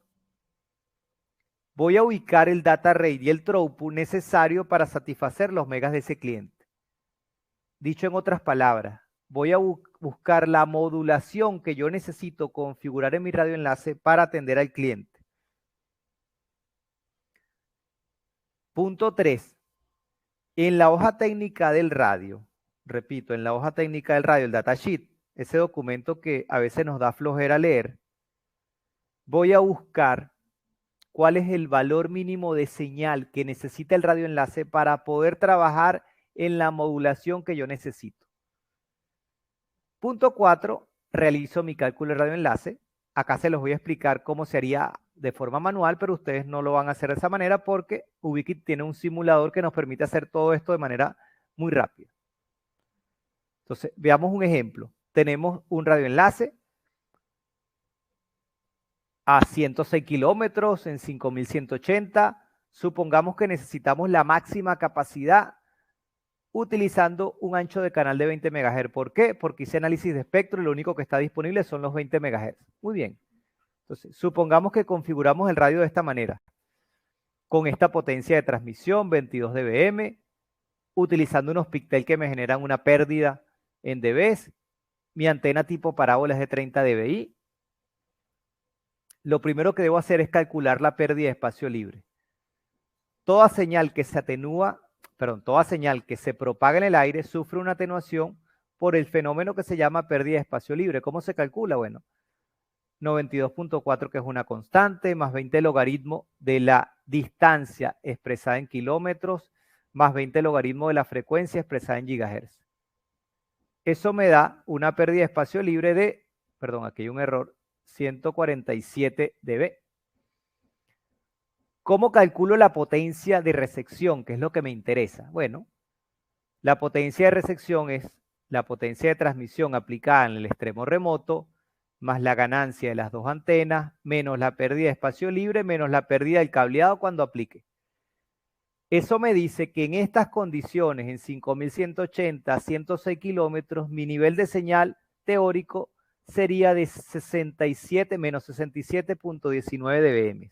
Voy a ubicar el data rate y el throughput necesario para satisfacer los megas de ese cliente. Dicho en otras palabras, voy a buscar la modulación que yo necesito configurar en mi radioenlace para atender al cliente. Punto 3. En la hoja técnica del radio, repito, en la hoja técnica del radio, el datasheet, ese documento que a veces nos da flojera leer, voy a buscar cuál es el valor mínimo de señal que necesita el radioenlace para poder trabajar en la modulación que yo necesito. Punto 4, realizo mi cálculo de radioenlace. Acá se los voy a explicar cómo se haría de forma manual, pero ustedes no lo van a hacer de esa manera porque Ubiquiti tiene un simulador que nos permite hacer todo esto de manera muy rápida. Entonces, veamos un ejemplo. Tenemos un radioenlace a 106 kilómetros en 5180. Supongamos que necesitamos la máxima capacidad utilizando un ancho de canal de 20 MHz. ¿Por qué? Porque hice análisis de espectro y lo único que está disponible son los 20 MHz. Muy bien. Entonces, supongamos que configuramos el radio de esta manera. Con esta potencia de transmisión, 22 dBm, utilizando unos píxeles que me generan una pérdida en dBs. Mi antena tipo parábola es de 30 dBi. Lo primero que debo hacer es calcular la pérdida de espacio libre. Toda señal que se propaga en el aire sufre una atenuación por el fenómeno que se llama pérdida de espacio libre. ¿Cómo se calcula? Bueno, 92.4, que es una constante, más 20 logaritmo de la distancia expresada en kilómetros, más 20 logaritmo de la frecuencia expresada en gigahertz. Eso me da una pérdida de espacio libre de, perdón, aquí hay un error, 147 dB. ¿Cómo calculo la potencia de resección? Que es lo que me interesa. Bueno, la potencia de resección es la potencia de transmisión aplicada en el extremo remoto, más la ganancia de las dos antenas, menos la pérdida de espacio libre, menos la pérdida del cableado cuando aplique. Eso me dice que en estas condiciones, en 5180, 106 kilómetros, mi nivel de señal teórico sería de 67 menos 67.19 dBm.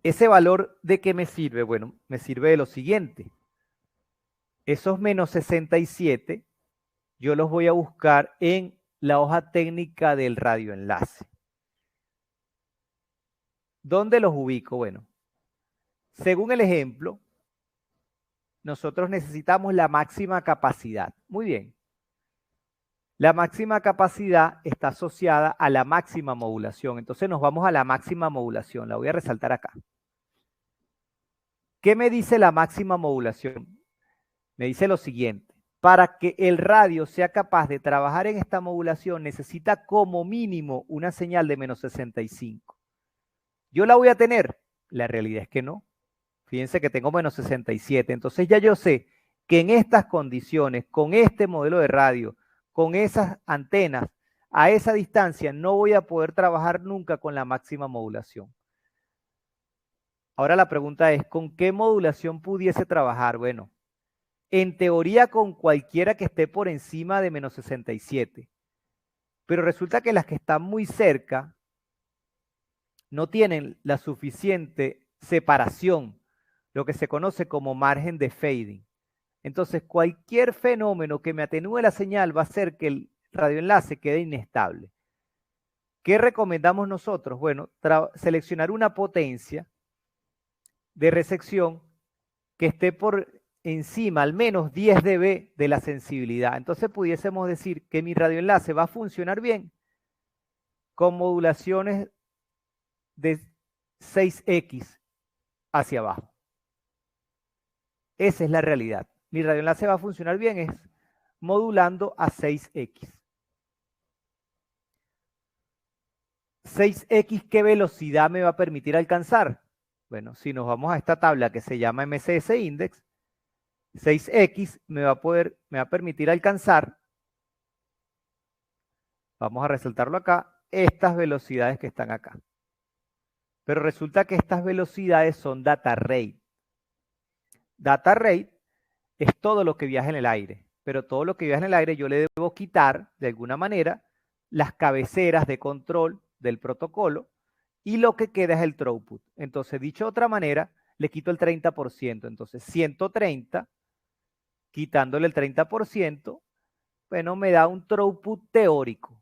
¿Ese valor de qué me sirve? Bueno, me sirve de lo siguiente. Esos menos 67 yo los voy a buscar en la hoja técnica del radioenlace. ¿Dónde los ubico? Bueno, según el ejemplo, nosotros necesitamos la máxima capacidad. Muy bien. La máxima capacidad está asociada a la máxima modulación. Entonces nos vamos a la máxima modulación. La voy a resaltar acá. ¿Qué me dice la máxima modulación? Me dice lo siguiente. Para que el radio sea capaz de trabajar en esta modulación, necesita como mínimo una señal de menos 65. ¿Yo la voy a tener? La realidad es que no. Fíjense que tengo menos 67. Entonces ya yo sé que en estas condiciones, con este modelo de radio, con esas antenas, a esa distancia, no voy a poder trabajar nunca con la máxima modulación. Ahora la pregunta es, ¿con qué modulación pudiese trabajar? Bueno, en teoría con cualquiera que esté por encima de menos 67. Pero resulta que las que están muy cerca no tienen la suficiente separación, lo que se conoce como margen de fading. Entonces, cualquier fenómeno que me atenúe la señal va a hacer que el radioenlace quede inestable. ¿Qué recomendamos nosotros? Bueno, seleccionar una potencia de recepción que esté por encima, al menos 10 dB de la sensibilidad. Entonces pudiésemos decir que mi radioenlace va a funcionar bien con modulaciones de 6X hacia abajo. Esa es la realidad. Mi radioenlace va a funcionar bien es modulando a 6X. 6X, ¿qué velocidad me va a permitir alcanzar? Bueno, si nos vamos a esta tabla que se llama MCS Index, 6X me va a permitir alcanzar, vamos a resaltarlo acá, estas velocidades que están acá. Pero resulta que estas velocidades son data rate. Data rate es todo lo que viaja en el aire, pero todo lo que viaja en el aire yo le debo quitar, de alguna manera, las cabeceras de control del protocolo y lo que queda es el throughput. Entonces, dicho de otra manera, le quito el 30%. Entonces, 130, quitándole el 30%, bueno, me da un throughput teórico.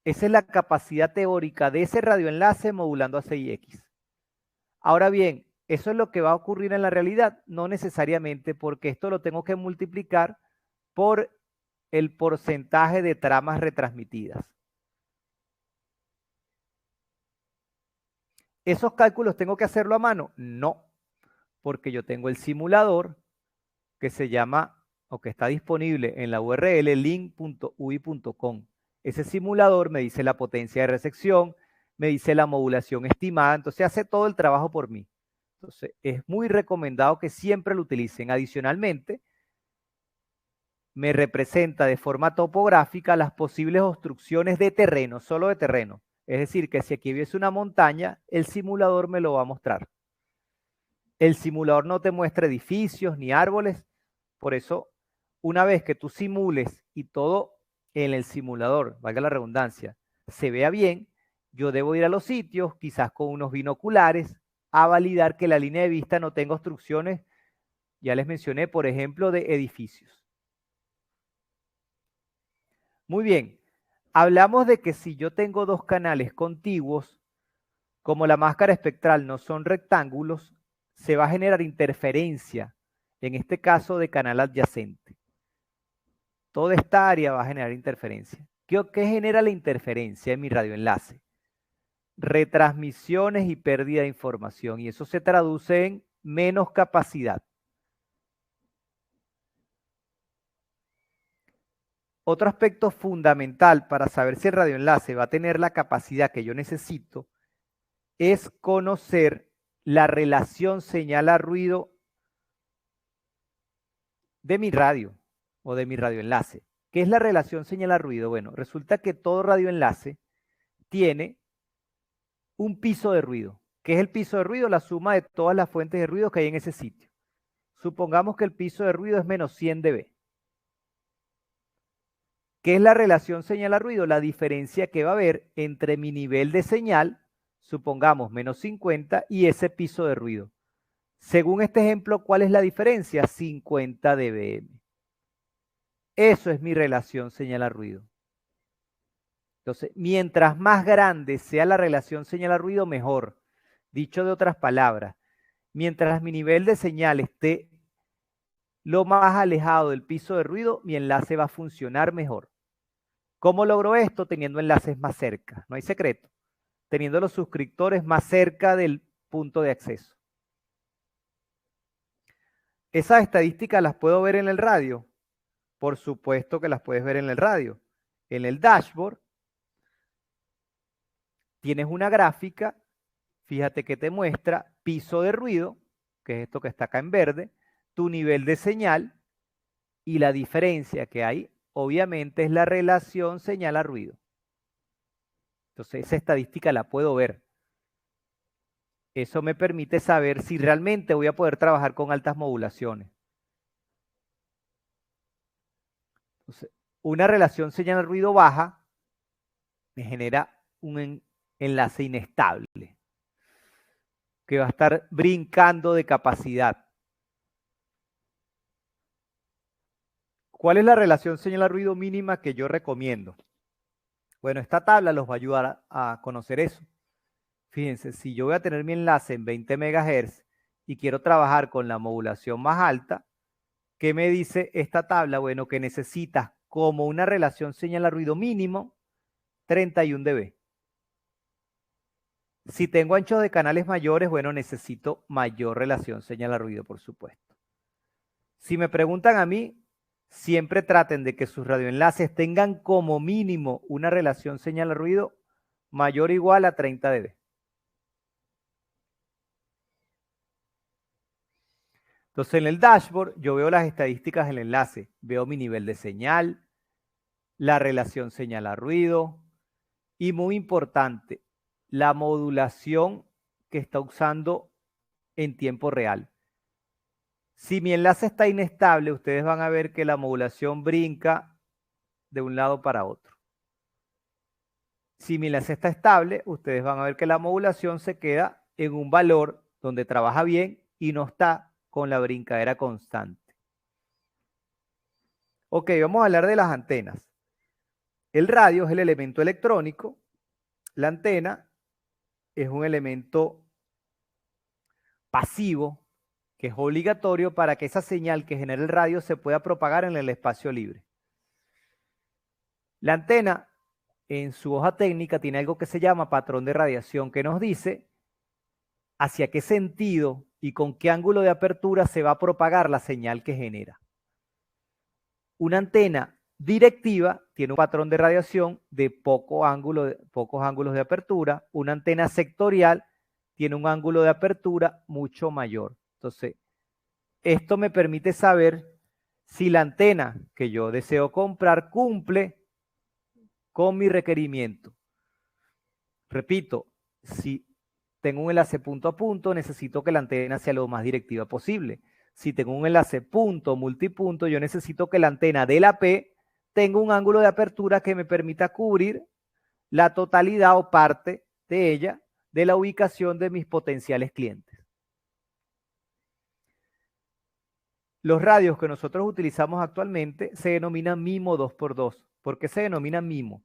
Esa es la capacidad teórica de ese radioenlace modulando a 6X. Ahora bien, ¿eso es lo que va a ocurrir en la realidad? No necesariamente, porque esto lo tengo que multiplicar por el porcentaje de tramas retransmitidas. ¿Esos cálculos tengo que hacerlo a mano? No, porque yo tengo el simulador que se llama o que está disponible en la URL link.ui.com. Ese simulador me dice la potencia de recepción, me dice la modulación estimada, entonces hace todo el trabajo por mí. Entonces es muy recomendado que siempre lo utilicen. Adicionalmente, me representa de forma topográfica las posibles obstrucciones de terreno, solo de terreno. Es decir, que si aquí hubiese una montaña, el simulador me lo va a mostrar. El simulador no te muestra edificios ni árboles, por eso una vez que tú simules y todo en el simulador, valga la redundancia, se vea bien, yo debo ir a los sitios, quizás con unos binoculares, a validar que la línea de vista no tenga obstrucciones, ya les mencioné, por ejemplo, de edificios. Muy bien, hablamos de que si yo tengo dos canales contiguos, como la máscara espectral no son rectángulos, se va a generar interferencia, en este caso de canal adyacente. Toda esta área va a generar interferencia. ¿Qué genera la interferencia en mi radioenlace? Retransmisiones y pérdida de información, y eso se traduce en menos capacidad. Otro aspecto fundamental para saber si el radioenlace va a tener la capacidad que yo necesito es conocer la relación señal a ruido de mi radio o de mi radioenlace. ¿Qué es la relación señal a ruido? Bueno, resulta que todo radioenlace tiene un piso de ruido, ¿Qué es el piso de ruido? La suma de todas las fuentes de ruido que hay en ese sitio. Supongamos que el piso de ruido es menos 100 dB. ¿Qué es la relación señal a ruido? La diferencia que va a haber entre mi nivel de señal, supongamos menos 50, y ese piso de ruido. Según este ejemplo, ¿cuál es la diferencia? 50 dBm. Eso es mi relación señal a ruido. Entonces, mientras más grande sea la relación señal a ruido, mejor. Dicho de otras palabras, mientras mi nivel de señal esté lo más alejado del piso de ruido, mi enlace va a funcionar mejor. ¿Cómo logro esto? Teniendo enlaces más cerca. No hay secreto. Teniendo los suscriptores más cerca del punto de acceso. ¿Esas estadísticas las puedo ver en el radio? Por supuesto que las puedes ver en el radio. En el dashboard tienes una gráfica, fíjate que te muestra piso de ruido, que es esto que está acá en verde, tu nivel de señal y la diferencia que hay, obviamente, es la relación señal a ruido. Entonces, esa estadística la puedo ver. Eso me permite saber si realmente voy a poder trabajar con altas modulaciones. Entonces, una relación señal a ruido baja me genera un enlace inestable que va a estar brincando de capacidad. ¿Cuál es la relación señal a ruido mínima que yo recomiendo? Bueno, esta tabla los va a ayudar a conocer eso. Fíjense, si yo voy a tener mi enlace en 20 MHz y quiero trabajar con la modulación más alta, ¿qué me dice esta tabla? Bueno, que necesitas como una relación señal a ruido mínimo 31 dB. Si tengo anchos de canales mayores, bueno, necesito mayor relación señal a ruido, por supuesto. Si me preguntan a mí, siempre traten de que sus radioenlaces tengan como mínimo una relación señal a ruido mayor o igual a 30 dB. Entonces, en el dashboard yo veo las estadísticas del enlace, veo mi nivel de señal, la relación señal a ruido y, muy importante, la modulación que está usando en tiempo real. Si mi enlace está inestable, ustedes van a ver que la modulación brinca de un lado para otro. Si mi enlace está estable, ustedes van a ver que la modulación se queda en un valor donde trabaja bien y no está con la brincadera constante. Ok, vamos a hablar de las antenas. El radio es el elemento electrónico, la antena es un elemento pasivo que es obligatorio para que esa señal que genera el radio se pueda propagar en el espacio libre. La antena en su hoja técnica tiene algo que se llama patrón de radiación, que nos dice hacia qué sentido y con qué ángulo de apertura se va a propagar la señal que genera. Una antena directiva tiene un patrón de radiación de pocos ángulos de apertura. Una antena sectorial tiene un ángulo de apertura mucho mayor. Entonces, esto me permite saber si la antena que yo deseo comprar cumple con mi requerimiento. Repito, si tengo un enlace punto a punto, necesito que la antena sea lo más directiva posible. Si tengo un enlace punto multipunto, yo necesito que la antena de la P tenga un ángulo de apertura que me permita cubrir la totalidad o parte de ella de la ubicación de mis potenciales clientes. Los radios que nosotros utilizamos actualmente se denominan MIMO 2x2. ¿Por qué se denomina MIMO?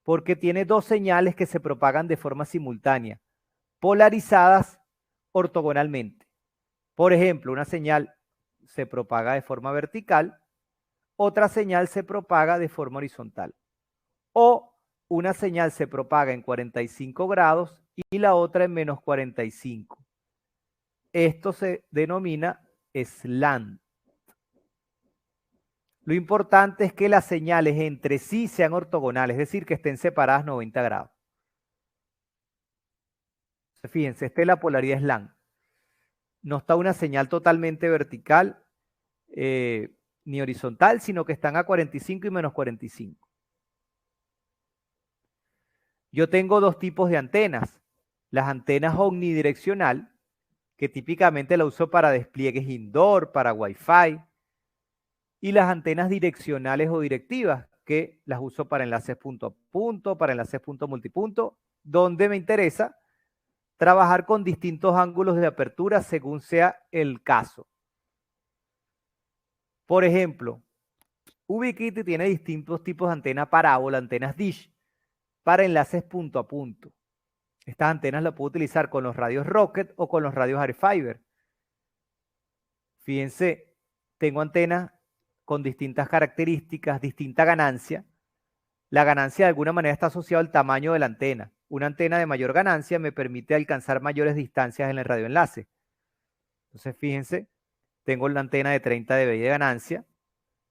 Porque tiene dos señales que se propagan de forma simultánea, polarizadas ortogonalmente. Por ejemplo, una señal se propaga de forma vertical, otra señal se propaga de forma horizontal. O una señal se propaga en 45 grados y la otra en menos 45. Esto se denomina slant. Lo importante es que las señales entre sí sean ortogonales, es decir, que estén separadas 90 grados. Fíjense, esta es la polaridad slant. No está una señal totalmente vertical ni horizontal, sino que están a 45 y menos 45. Yo tengo dos tipos de antenas. las antenas omnidireccional, que típicamente la uso para despliegues indoor, para Wi-Fi, y las antenas direccionales o directivas, que las uso para enlaces punto a punto, para enlaces punto multipunto, donde me interesa trabajar con distintos ángulos de apertura según sea el caso. Por ejemplo, Ubiquiti tiene distintos tipos de antena parábola, antenas dish, para enlaces punto a punto. Estas antenas las puedo utilizar con los radios Rocket o con los radios Airfiber. Fíjense, tengo antenas con distintas características, distinta ganancia. La ganancia de alguna manera está asociada al tamaño de la antena. Una antena de mayor ganancia me permite alcanzar mayores distancias en el radioenlace. Entonces, fíjense, tengo la antena de 30 dB de ganancia,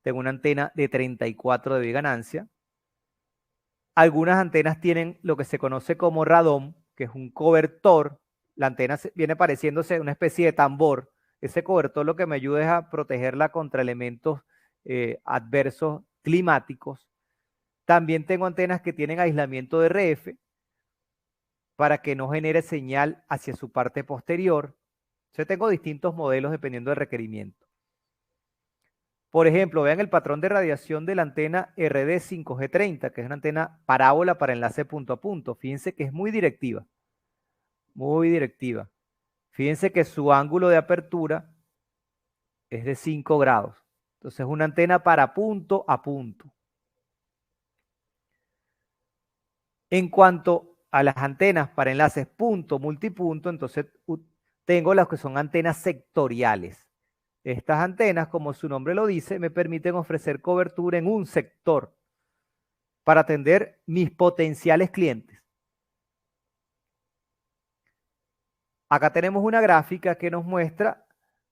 tengo una antena de 34 dB de ganancia. Algunas antenas tienen lo que se conoce como radón, que es un cobertor. La antena viene pareciéndose a una especie de tambor. Ese cobertor lo que me ayuda es a protegerla contra elementos adversos climáticos. También tengo antenas que tienen aislamiento de RF para que no genere señal hacia su parte posterior. Yo tengo distintos modelos dependiendo del requerimiento. Por ejemplo, vean el patrón de radiación de la antena RD5G30, que es una antena parábola para enlace punto a punto. Fíjense que es muy directiva. Muy directiva. Fíjense que su ángulo de apertura es de 5 grados. Entonces es una antena para punto a punto. En cuanto a las antenas para enlaces punto multipunto, entonces tengo las que son antenas sectoriales. Estas antenas, como su nombre lo dice, me permiten ofrecer cobertura en un sector para atender mis potenciales clientes. Acá tenemos una gráfica que nos muestra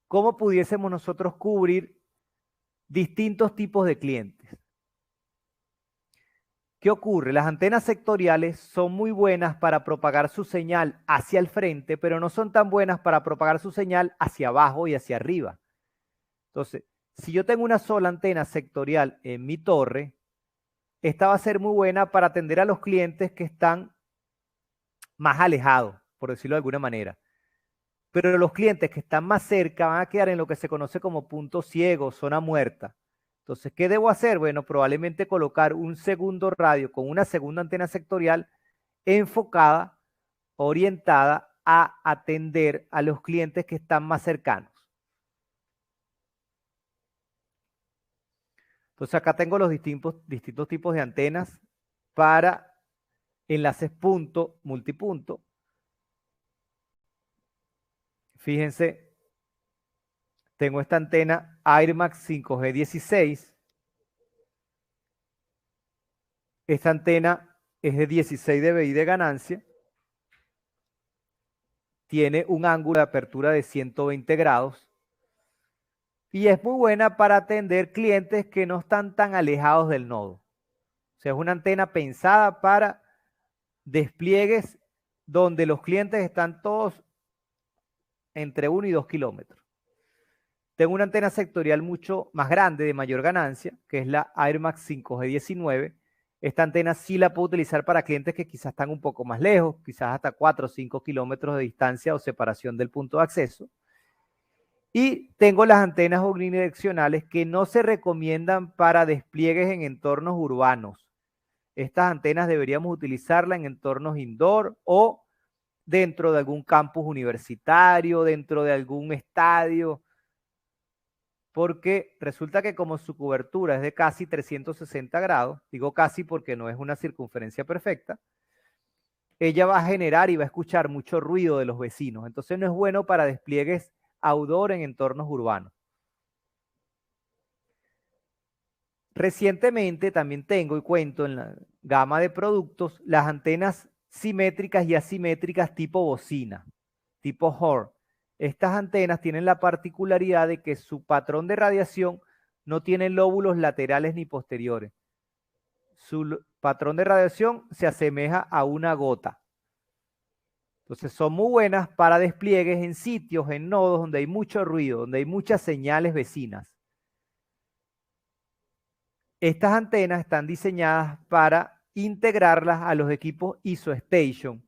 cómo pudiésemos nosotros cubrir distintos tipos de clientes. ¿Qué ocurre? Las antenas sectoriales son muy buenas para propagar su señal hacia el frente, pero no son tan buenas para propagar su señal hacia abajo y hacia arriba. Entonces, si yo tengo una sola antena sectorial en mi torre, esta va a ser muy buena para atender a los clientes que están más alejados, por decirlo de alguna manera. Pero los clientes que están más cerca van a quedar en lo que se conoce como punto ciego, zona muerta. Entonces, ¿qué debo hacer? Bueno, probablemente colocar un segundo radio con una segunda antena sectorial enfocada, orientada a atender a los clientes que están más cercanos. Entonces, acá tengo los distintos tipos de antenas para enlaces punto, multipunto. Fíjense, tengo esta antena AirMax 5G16. Esta antena es de 16 dBi de ganancia. Tiene un ángulo de apertura de 120 grados. Y es muy buena para atender clientes que no están tan alejados del nodo. O sea, es una antena pensada para despliegues donde los clientes están todos entre 1 y 2 kilómetros. Tengo una antena sectorial mucho más grande, de mayor ganancia, que es la AirMax 5G19. Esta antena sí la puedo utilizar para clientes que quizás están un poco más lejos, quizás hasta 4 o 5 kilómetros de distancia o separación del punto de acceso. Y tengo las antenas omnidireccionales que no se recomiendan para despliegues en entornos urbanos. Estas antenas deberíamos utilizarlas en entornos indoor o dentro de algún campus universitario, dentro de algún estadio, porque resulta que como su cobertura es de casi 360 grados, digo casi porque no es una circunferencia perfecta, ella va a generar y va a escuchar mucho ruido de los vecinos. Entonces no es bueno para despliegues outdoor en entornos urbanos. Recientemente también tengo y cuento en la gama de productos las antenas simétricas y asimétricas tipo bocina, tipo Horn. Estas antenas tienen la particularidad de que su patrón de radiación no tiene lóbulos laterales ni posteriores. Su patrón de radiación se asemeja a una gota. Entonces son muy buenas para despliegues en sitios, en nodos donde hay mucho ruido, donde hay muchas señales vecinas. Estas antenas están diseñadas para integrarlas a los equipos ISOStation.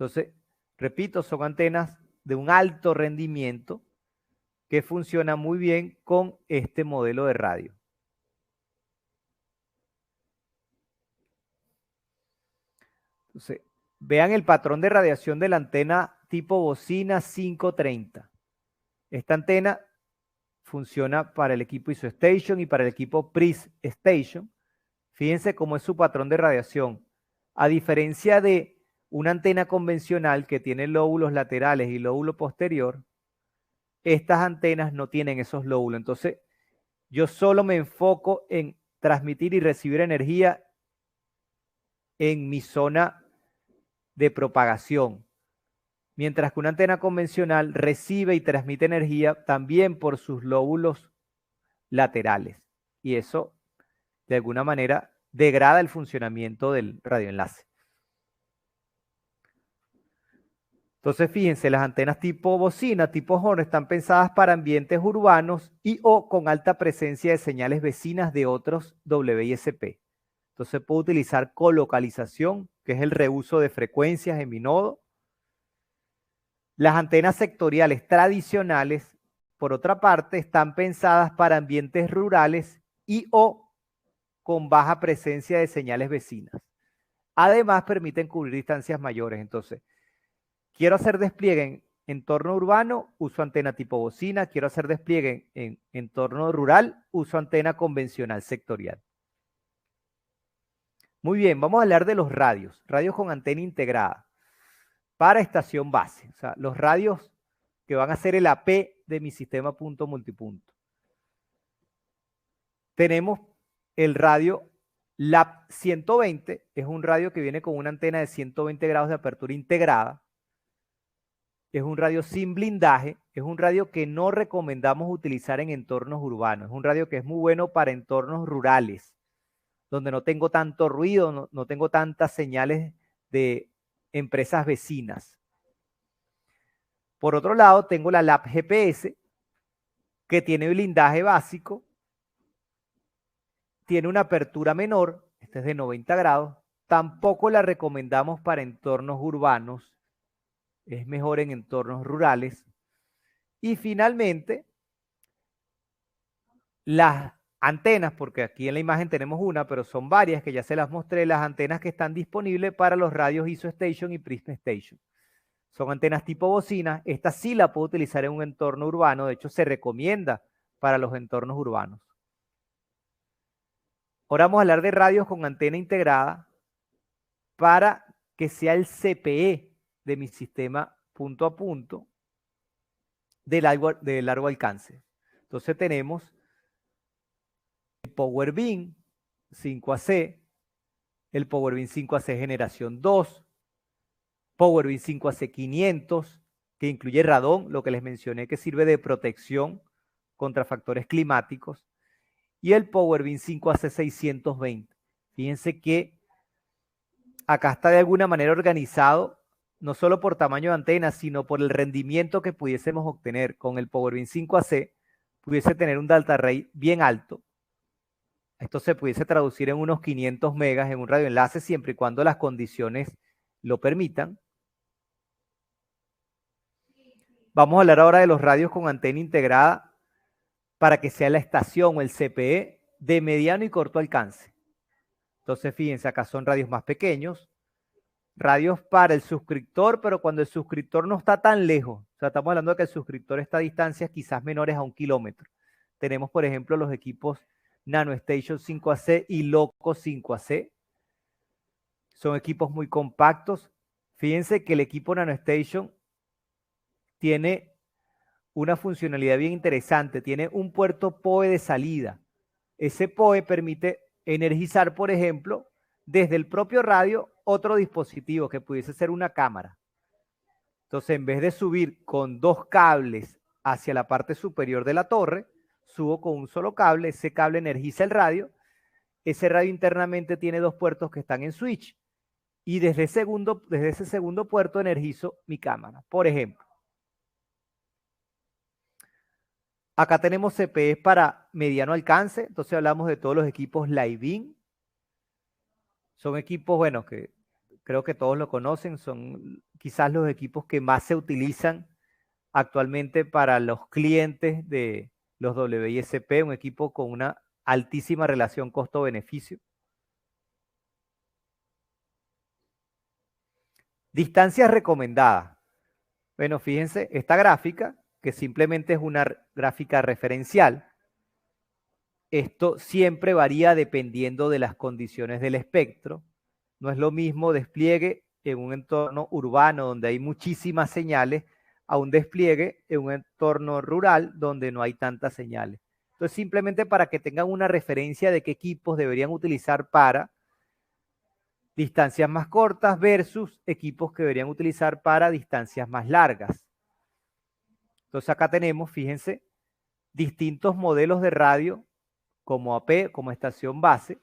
Entonces, repito, son antenas de un alto rendimiento que funcionan muy bien con este modelo de radio. Entonces, vean el patrón de radiación de la antena tipo bocina 530. Esta antena funciona para el equipo IsoStation y para el equipo Prism Station. Fíjense cómo es su patrón de radiación. A diferencia de una antena convencional que tiene lóbulos laterales y lóbulo posterior, estas antenas no tienen esos lóbulos. Entonces, yo solo me enfoco en transmitir y recibir energía en mi zona de propagación. Mientras que una antena convencional recibe y transmite energía también por sus lóbulos laterales. Y eso, de alguna manera, degrada el funcionamiento del radioenlace. Entonces, fíjense, las antenas tipo bocina, tipo horn, están pensadas para ambientes urbanos y o con alta presencia de señales vecinas de otros WISP. Entonces, puedo utilizar colocalización, que es el reuso de frecuencias en mi nodo. Las antenas sectoriales tradicionales, por otra parte, están pensadas para ambientes rurales y o con baja presencia de señales vecinas. Además, permiten cubrir distancias mayores. Entonces, quiero hacer despliegue en entorno urbano, uso antena tipo bocina. Quiero hacer despliegue en entorno rural, uso antena convencional sectorial. Muy bien, vamos a hablar de los radios. Radios con antena integrada para estación base. O sea, los radios que van a ser el AP de mi sistema punto multipunto. Tenemos el radio LAP 120, es un radio que viene con una antena de 120 grados de apertura integrada. Es un radio sin blindaje, es un radio que no recomendamos utilizar en entornos urbanos. Es un radio que es muy bueno para entornos rurales, donde no tengo tanto ruido, no tengo tantas señales de empresas vecinas. Por otro lado, tengo la LAP GPS, que tiene blindaje básico, tiene una apertura menor, esta es de 90 grados, tampoco la recomendamos para entornos urbanos, es mejor en entornos rurales. Y finalmente, las antenas, porque aquí en la imagen tenemos una, pero son varias que ya se las mostré, las antenas que están disponibles para los radios IsoStation y Prism Station. Son antenas tipo bocina, esta sí la puedo utilizar en un entorno urbano, de hecho se recomienda para los entornos urbanos. Ahora vamos a hablar de radios con antena integrada para que sea el CPE de mi sistema punto a punto de largo alcance. Entonces tenemos el PowerBeam 5AC, el PowerBeam 5AC generación 2, PowerBeam 5AC 500, que incluye radón, lo que les mencioné que sirve de protección contra factores climáticos, y el PowerBeam 5AC 620. Fíjense que acá está de alguna manera organizado, no solo por tamaño de antena, sino por el rendimiento que pudiésemos obtener con el PowerBeam 5AC, pudiese tener un delta rate bien alto. Esto se pudiese traducir en unos 500 megas en un radioenlace, siempre y cuando las condiciones lo permitan. Vamos a hablar ahora de los radios con antena integrada para que sea la estación o el CPE de mediano y corto alcance. Entonces, fíjense, acá son radios más pequeños, radios para el suscriptor, pero cuando el suscriptor no está tan lejos. O sea, estamos hablando de que el suscriptor está a distancias quizás menores a 1 kilómetro. Tenemos, por ejemplo, los equipos NanoStation 5AC y Loco 5AC. Son equipos muy compactos. Fíjense que el equipo NanoStation tiene una funcionalidad bien interesante. Tiene un puerto PoE de salida. Ese PoE permite energizar, por ejemplo, desde el propio radio otro dispositivo que pudiese ser una cámara. Entonces, en vez de subir con 2 cables hacia la parte superior de la torre, subo con un solo cable, ese cable energiza el radio, ese radio internamente tiene 2 puertos que están en switch y desde ese segundo puerto energizo mi cámara. Por ejemplo, acá tenemos CPEs para mediano alcance, entonces hablamos de todos los equipos Livebeam. Son equipos, bueno, que creo que todos lo conocen, quizás los equipos que más se utilizan actualmente para los clientes de los WISP, un equipo con una altísima relación costo-beneficio. Distancias recomendadas. Bueno, fíjense, esta gráfica, que simplemente es una gráfica referencial, esto siempre varía dependiendo de las condiciones del espectro. No es lo mismo despliegue en un entorno urbano donde hay muchísimas señales a un despliegue en un entorno rural donde no hay tantas señales. Entonces, simplemente para que tengan una referencia de qué equipos deberían utilizar para distancias más cortas versus equipos que deberían utilizar para distancias más largas. Entonces, acá tenemos, fíjense, distintos modelos de radio como AP, como estación base,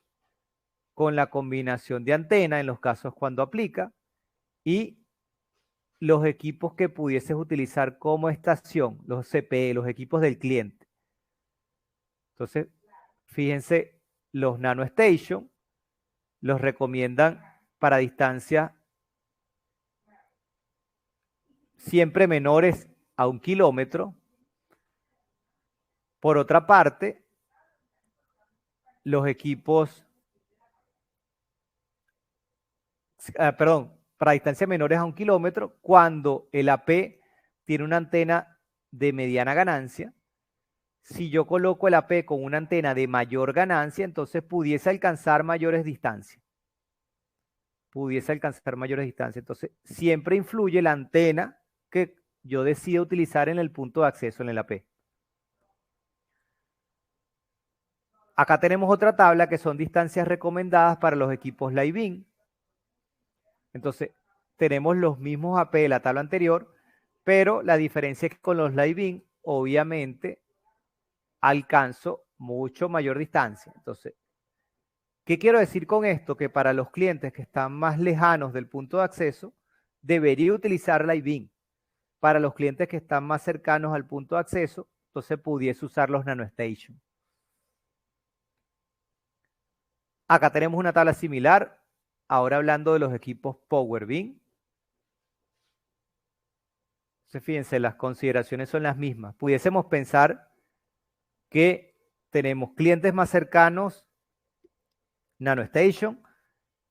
con la combinación de antena en los casos cuando aplica y los equipos que pudieses utilizar como estación, los CPE, los equipos del cliente. Entonces, fíjense, los Nano Station los recomiendan para distancias siempre menores a 1 kilómetro. Por otra parte, los equipos, para distancias menores a 1 kilómetro, cuando el AP tiene una antena de mediana ganancia. Si yo coloco el AP con una antena de mayor ganancia, entonces pudiese alcanzar mayores distancias. Entonces, siempre influye la antena que yo decida utilizar en el punto de acceso en el AP. Acá tenemos otra tabla que son distancias recomendadas para los equipos Live-In. Entonces, tenemos los mismos AP de la tabla anterior, pero la diferencia es que con los Live-In, obviamente, alcanzo mucho mayor distancia. Entonces, ¿qué quiero decir con esto? Que para los clientes que están más lejanos del punto de acceso, debería utilizar Live-In. Para los clientes que están más cercanos al punto de acceso, entonces pudiese usar los Nano Station. Acá tenemos una tabla similar, ahora hablando de los equipos Power Beam. Entonces, fíjense, las consideraciones son las mismas. Pudiésemos pensar que tenemos clientes más cercanos, Nano Station,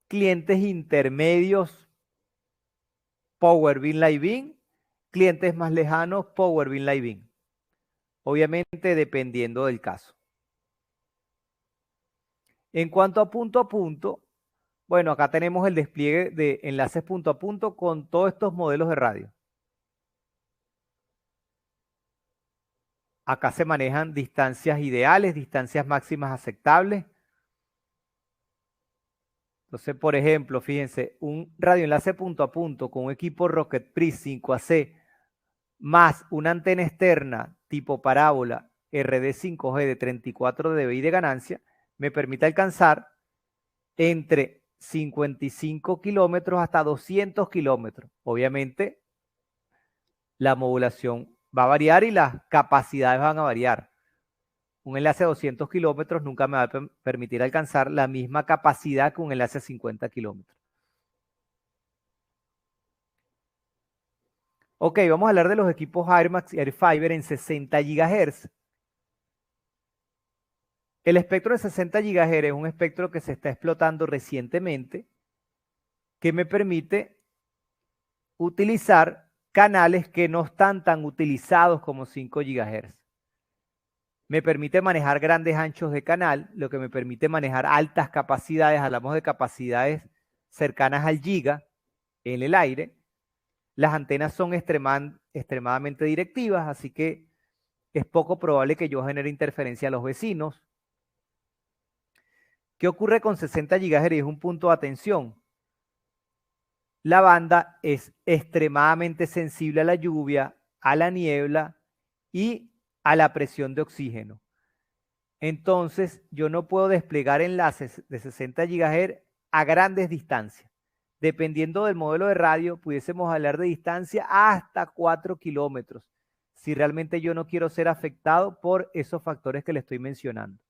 clientes intermedios, Power Beam Live-In, clientes más lejanos, Power Beam Live-In. Obviamente dependiendo del caso. En cuanto a punto, bueno, acá tenemos el despliegue de enlaces punto a punto con todos estos modelos de radio. Acá se manejan distancias ideales, distancias máximas aceptables. Entonces, por ejemplo, fíjense, un radioenlace punto a punto con un equipo Rocket Prism 5AC más una antena externa tipo parábola RD 5G de 34 dBi de ganancia, me permite alcanzar entre 55 kilómetros hasta 200 kilómetros. Obviamente, la modulación va a variar y las capacidades van a variar. Un enlace a 200 kilómetros nunca me va a permitir alcanzar la misma capacidad que un enlace a 50 kilómetros. Ok, vamos a hablar de los equipos AirMax y AirFiber en 60 GHz. El espectro de 60 GHz es un espectro que se está explotando recientemente, que me permite utilizar canales que no están tan utilizados como 5 GHz. Me permite manejar grandes anchos de canal, lo que me permite manejar altas capacidades, hablamos de capacidades cercanas al giga en el aire. Las antenas son extremadamente directivas, así que es poco probable que yo genere interferencia a los vecinos. ¿Qué ocurre con 60 GHz? Es un punto de atención. La banda es extremadamente sensible a la lluvia, a la niebla y a la presión de oxígeno. Entonces, yo no puedo desplegar enlaces de 60 GHz a grandes distancias. Dependiendo del modelo de radio, pudiésemos hablar de distancia hasta 4 kilómetros, si realmente yo no quiero ser afectado por esos factores que le estoy mencionando.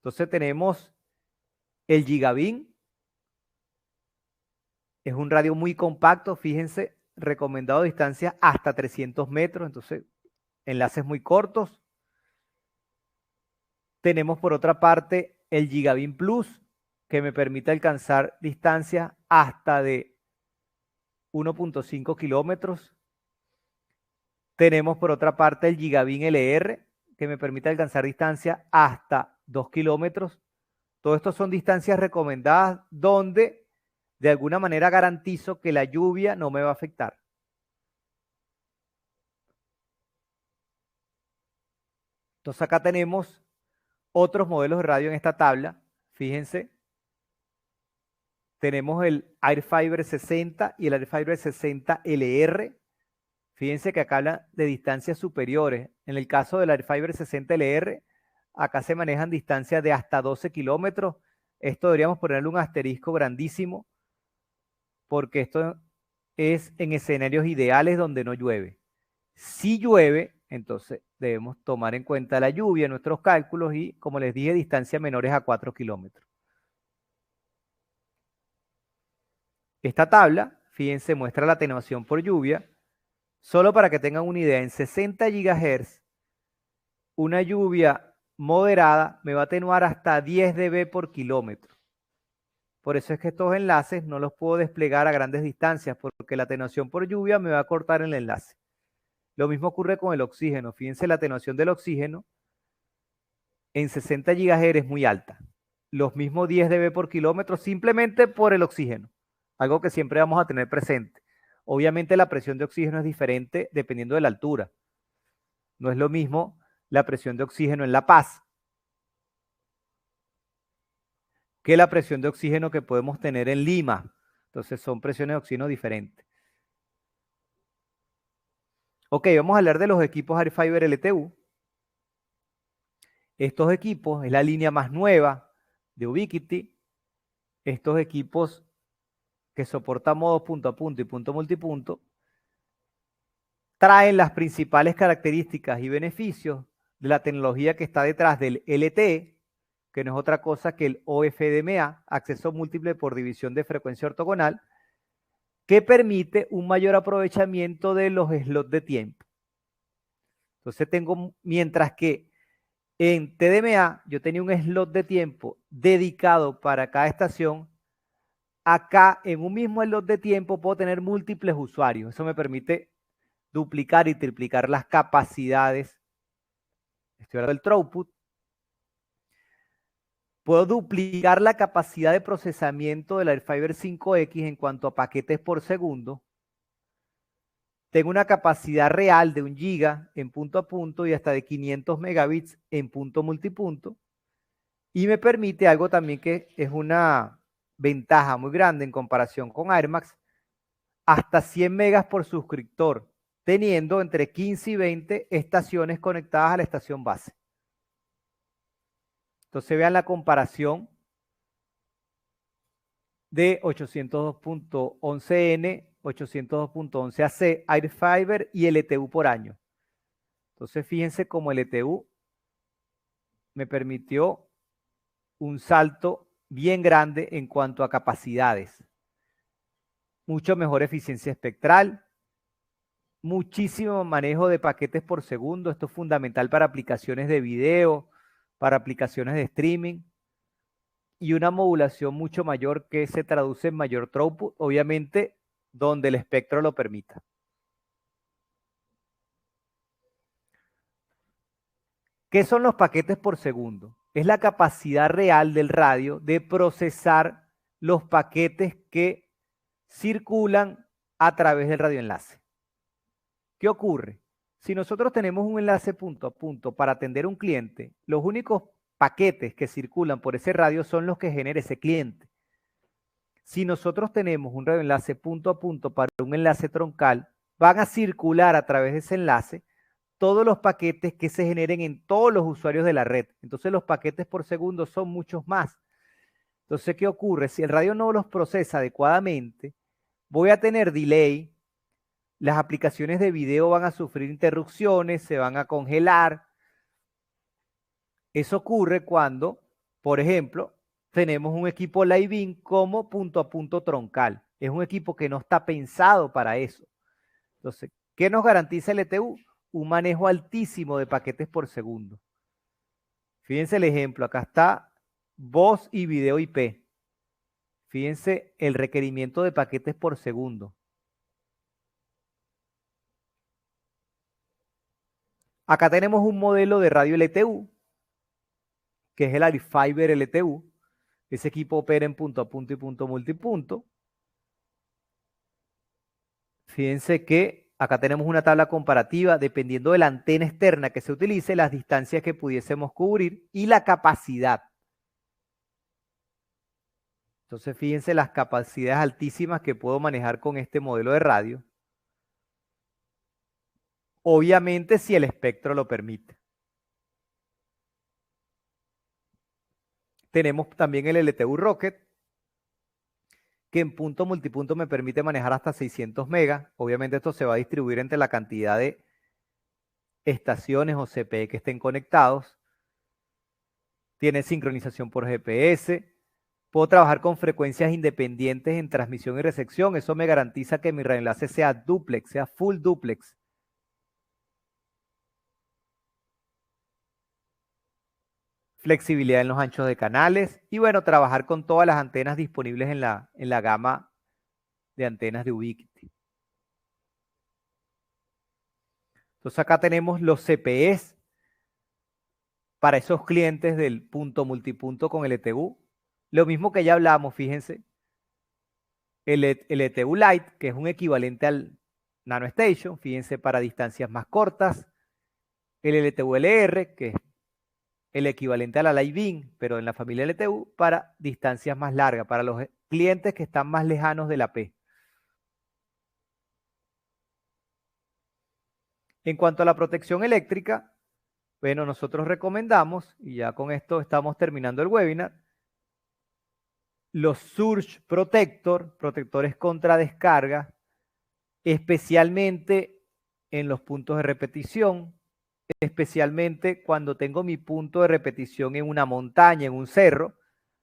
Entonces tenemos el gigabit, Es un radio muy compacto, fíjense, recomendado distancia hasta 300 metros, entonces enlaces muy cortos. Tenemos por otra parte el Gigabin Plus, que me permite alcanzar distancias hasta de 1.5 kilómetros. Tenemos por otra parte el Gigabin LR, que me permite alcanzar distancia hasta 2 kilómetros. Todo esto son distancias recomendadas donde de alguna manera garantizo que la lluvia no me va a afectar. Entonces acá tenemos otros modelos de radio en esta tabla. Fíjense, tenemos el Airfiber 60 y el Airfiber 60 LR. Fíjense que acá habla de distancias superiores. En el caso del Airfiber 60 LR, acá se manejan distancias de hasta 12 kilómetros. Esto deberíamos ponerle un asterisco grandísimo, porque esto es en escenarios ideales donde no llueve. Si llueve, entonces debemos tomar en cuenta la lluvia en nuestros cálculos y, como les dije, distancias menores a 4 kilómetros. Esta tabla, fíjense, muestra la atenuación por lluvia. Solo para que tengan una idea, en 60 GHz, una lluvia moderada me va a atenuar hasta 10 dB por kilómetro. Por eso es que estos enlaces no los puedo desplegar a grandes distancias, porque la atenuación por lluvia me va a cortar el enlace. Lo mismo ocurre con el oxígeno. Fíjense, la atenuación del oxígeno en 60 GHz es muy alta. Los mismos 10 dB por kilómetro simplemente por el oxígeno. Algo que siempre vamos a tener presente. Obviamente la presión de oxígeno es diferente dependiendo de la altura. No es lo mismo la presión de oxígeno en La Paz que la presión de oxígeno que podemos tener en Lima. Entonces son presiones de oxígeno diferentes. Ok, vamos a hablar de los equipos Airfiber LTU. Estos equipos es la línea más nueva de Ubiquiti. Estos equipos que soportan modos punto a punto y punto multipunto traen las principales características y beneficios de la tecnología que está detrás del LTE, que no es otra cosa que el OFDMA, acceso múltiple por división de frecuencia ortogonal, que permite un mayor aprovechamiento de los slots de tiempo. Entonces tengo, mientras que en TDMA yo tenía un slot de tiempo dedicado para cada estación, acá en un mismo slot de tiempo puedo tener múltiples usuarios. Eso me permite duplicar y triplicar las capacidades. Estoy hablando del throughput. Puedo duplicar la capacidad de procesamiento del Airfiber 5X en cuanto a paquetes por segundo. Tengo una capacidad real de 1 giga en punto a punto y hasta de 500 megabits en punto multipunto. Y me permite algo también que es una ventaja muy grande en comparación con AirMax, hasta 100 megas por suscriptor, teniendo entre 15 y 20 estaciones conectadas a la estación base. Entonces vean la comparación de 802.11n, 802.11ac, Airfiber y LTU por año. Entonces fíjense cómo LTU me permitió un salto bien grande en cuanto a capacidades. Mucho mejor eficiencia espectral, muchísimo manejo de paquetes por segundo. Esto es fundamental para aplicaciones de video, para aplicaciones de streaming, y una modulación mucho mayor que se traduce en mayor throughput, obviamente donde el espectro lo permita. ¿Qué son los paquetes por segundo? Es la capacidad real del radio de procesar los paquetes que circulan a través del radioenlace. ¿Qué ocurre? Si nosotros tenemos un enlace punto a punto para atender a un cliente, los únicos paquetes que circulan por ese radio son los que genera ese cliente. Si nosotros tenemos un radioenlace punto a punto para un enlace troncal, van a circular a través de ese enlace todos los paquetes que se generen en todos los usuarios de la red. Entonces los paquetes por segundo son muchos más. Entonces, ¿qué ocurre? Si el radio no los procesa adecuadamente, voy a tener delay, las aplicaciones de video van a sufrir interrupciones, se van a congelar. Eso ocurre cuando, por ejemplo, tenemos un equipo live-in como punto a punto troncal. Es un equipo que no está pensado para eso. Entonces, ¿qué nos garantiza el LTU? Un manejo altísimo de paquetes por segundo. Fíjense el ejemplo, acá está voz y video IP. Fíjense el requerimiento de paquetes por segundo. Acá tenemos un modelo de radio LTU, que es el Arifiber LTU. Ese equipo opera en punto a punto y punto multipunto. Fíjense que acá tenemos una tabla comparativa dependiendo de la antena externa que se utilice, las distancias que pudiésemos cubrir y la capacidad. Entonces, fíjense las capacidades altísimas que puedo manejar con este modelo de radio. Obviamente, si el espectro lo permite. Tenemos también el LTU Rocket, que en punto multipunto me permite manejar hasta 600 megas. Obviamente esto se va a distribuir entre la cantidad de estaciones o CPE que estén conectados. Tiene sincronización por GPS. Puedo trabajar con frecuencias independientes en transmisión y recepción. Eso me garantiza que mi radioenlace sea duplex, sea full duplex. Flexibilidad en los anchos de canales. Y bueno, trabajar con todas las antenas disponibles en la gama de antenas de Ubiquiti. Entonces acá tenemos los CPEs para esos clientes del punto multipunto con LTU. Lo mismo que ya hablamos, fíjense. El LTU Lite, que es un equivalente al Nano Station, fíjense, para distancias más cortas. El LTU LR, que es el equivalente a la Live Beam, pero en la familia LTU, para distancias más largas, para los clientes que están más lejanos de la P. En cuanto a la protección eléctrica, bueno, nosotros recomendamos, y ya con esto estamos terminando el webinar, los Surge Protector, protectores contra descarga, especialmente en los puntos de repetición, especialmente cuando tengo mi punto de repetición en una montaña, en un cerro,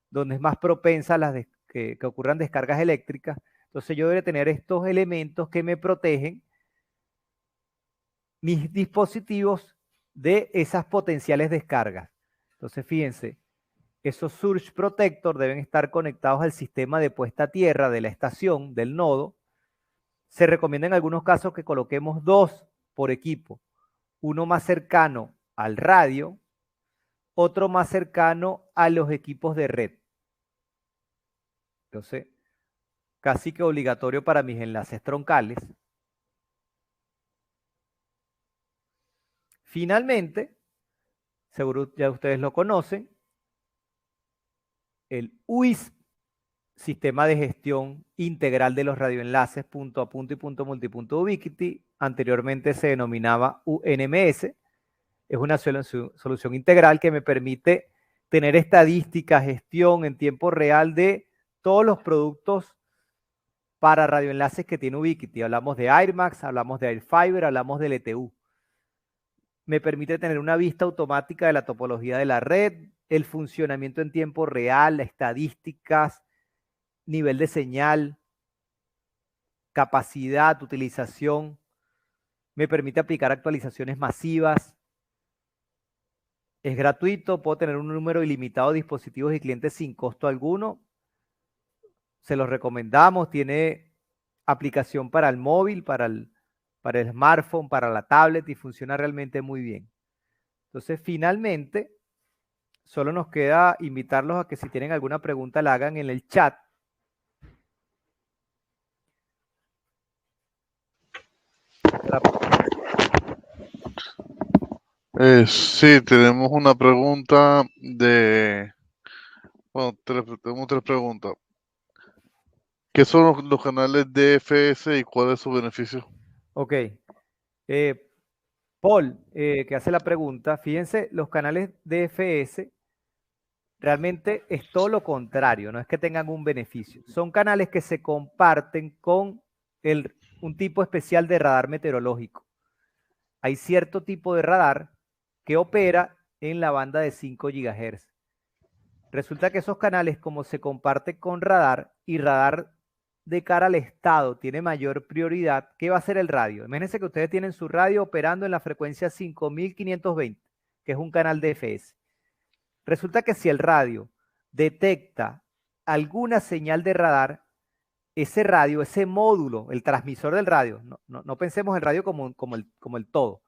donde es más propensa a que ocurran descargas eléctricas. Entonces yo debo tener estos elementos que me protegen mis dispositivos de esas potenciales descargas. Entonces fíjense, esos Surge Protector deben estar conectados al sistema de puesta a tierra de la estación, del nodo. Se recomienda en algunos casos que coloquemos 2 por equipo, uno más cercano al radio, otro más cercano a los equipos de red. Entonces, casi que obligatorio para mis enlaces troncales. Finalmente, seguro ya ustedes lo conocen, el UIS, Sistema de Gestión Integral de los Radioenlaces punto a punto y punto multipunto Ubiquiti, anteriormente se denominaba UNMS. Es una solución integral que me permite tener estadística, gestión en tiempo real de todos los productos para radioenlaces que tiene Ubiquiti. Hablamos de AirMax, hablamos de Airfiber, hablamos de LTU. Me permite tener una vista automática de la topología de la red, el funcionamiento en tiempo real, estadísticas, nivel de señal, capacidad, utilización. Me permite aplicar actualizaciones masivas. Es gratuito, puedo tener un número ilimitado de dispositivos y clientes sin costo alguno. Se los recomendamos, tiene aplicación para el móvil, para el smartphone, para la tablet y funciona realmente muy bien. Entonces, finalmente, solo nos queda invitarlos a que si tienen alguna pregunta la hagan en el chat. Sí, tenemos una pregunta de... Bueno, tenemos 3 preguntas. ¿Qué son los canales DFS y cuál es su beneficio? Ok. Paul, que hace la pregunta, fíjense, los canales DFS realmente es todo lo contrario, no es que tengan un beneficio. Son canales que se comparten con un tipo especial de radar meteorológico. Hay cierto tipo de radar que opera en la banda de 5 GHz. Resulta que esos canales, como se comparten con radar y radar de cara al Estado tiene mayor prioridad, ¿qué va a hacer el radio? Imagínense que ustedes tienen su radio operando en la frecuencia 5520, que es un canal de DFS. Resulta que si el radio detecta alguna señal de radar, ese radio, ese módulo, el transmisor del radio, no pensemos el radio como el todo,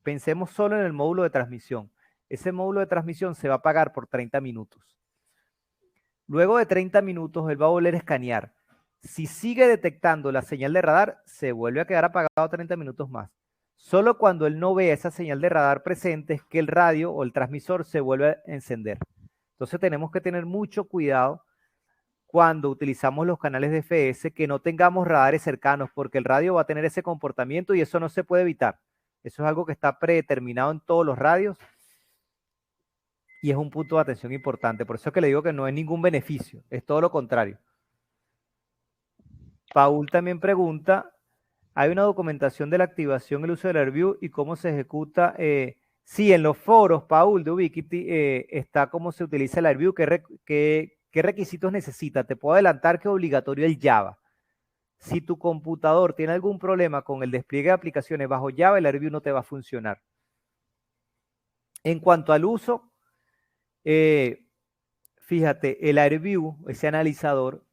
pensemos solo en el módulo de transmisión. Ese módulo de transmisión se va a apagar por 30 minutos. Luego de 30 minutos, él va a volver a escanear. Si sigue detectando la señal de radar, se vuelve a quedar apagado 30 minutos más. Solo cuando él no vea esa señal de radar presente es que el radio o el transmisor se vuelve a encender. Entonces tenemos que tener mucho cuidado cuando utilizamos los canales de DFS, que no tengamos radares cercanos, porque el radio va a tener ese comportamiento y eso no se puede evitar. Eso es algo que está predeterminado en todos los radios y es un punto de atención importante. Por eso es que le digo que no es ningún beneficio, es todo lo contrario. Paul también pregunta, ¿hay una documentación de la activación, el uso del AirView y cómo se ejecuta? Sí, en los foros, Paul, de Ubiquiti, está cómo se utiliza el AirView, qué requisitos necesita. Te puedo adelantar que es obligatorio el Java. Si tu computador tiene algún problema con el despliegue de aplicaciones bajo Java, el AirView no te va a funcionar. En cuanto al uso, fíjate, el AirView, ese analizador,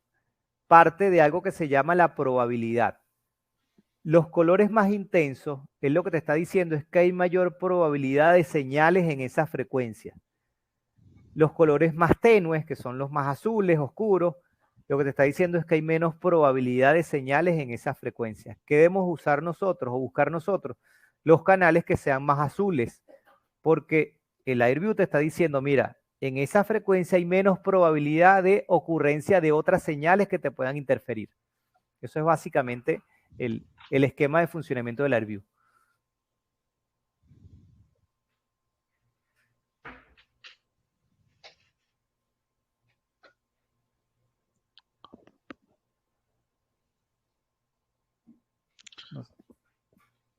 parte de algo que se llama la probabilidad. Los colores más intensos, es lo que te está diciendo, es que hay mayor probabilidad de señales en esa frecuencia. Los colores más tenues, que son los más azules, oscuros, lo que te está diciendo es que hay menos probabilidad de señales en esas frecuencias. ¿Qué debemos usar nosotros o buscar nosotros? Los canales que sean más azules, porque el AirView te está diciendo, mira, en esa frecuencia hay menos probabilidad de ocurrencia de otras señales que te puedan interferir. Eso es básicamente el esquema de funcionamiento del AirView.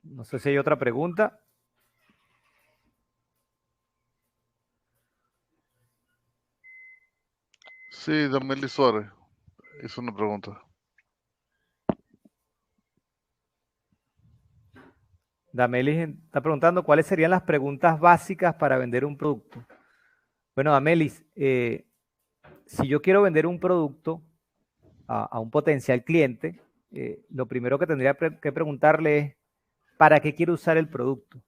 No sé si hay otra pregunta. Sí, Dameli Suárez hizo una pregunta. Damelis está preguntando cuáles serían las preguntas básicas para vender un producto. Bueno, Damelis, si yo quiero vender un producto a un potencial cliente, lo primero que tendría que preguntarle es, ¿para qué quiero usar el producto?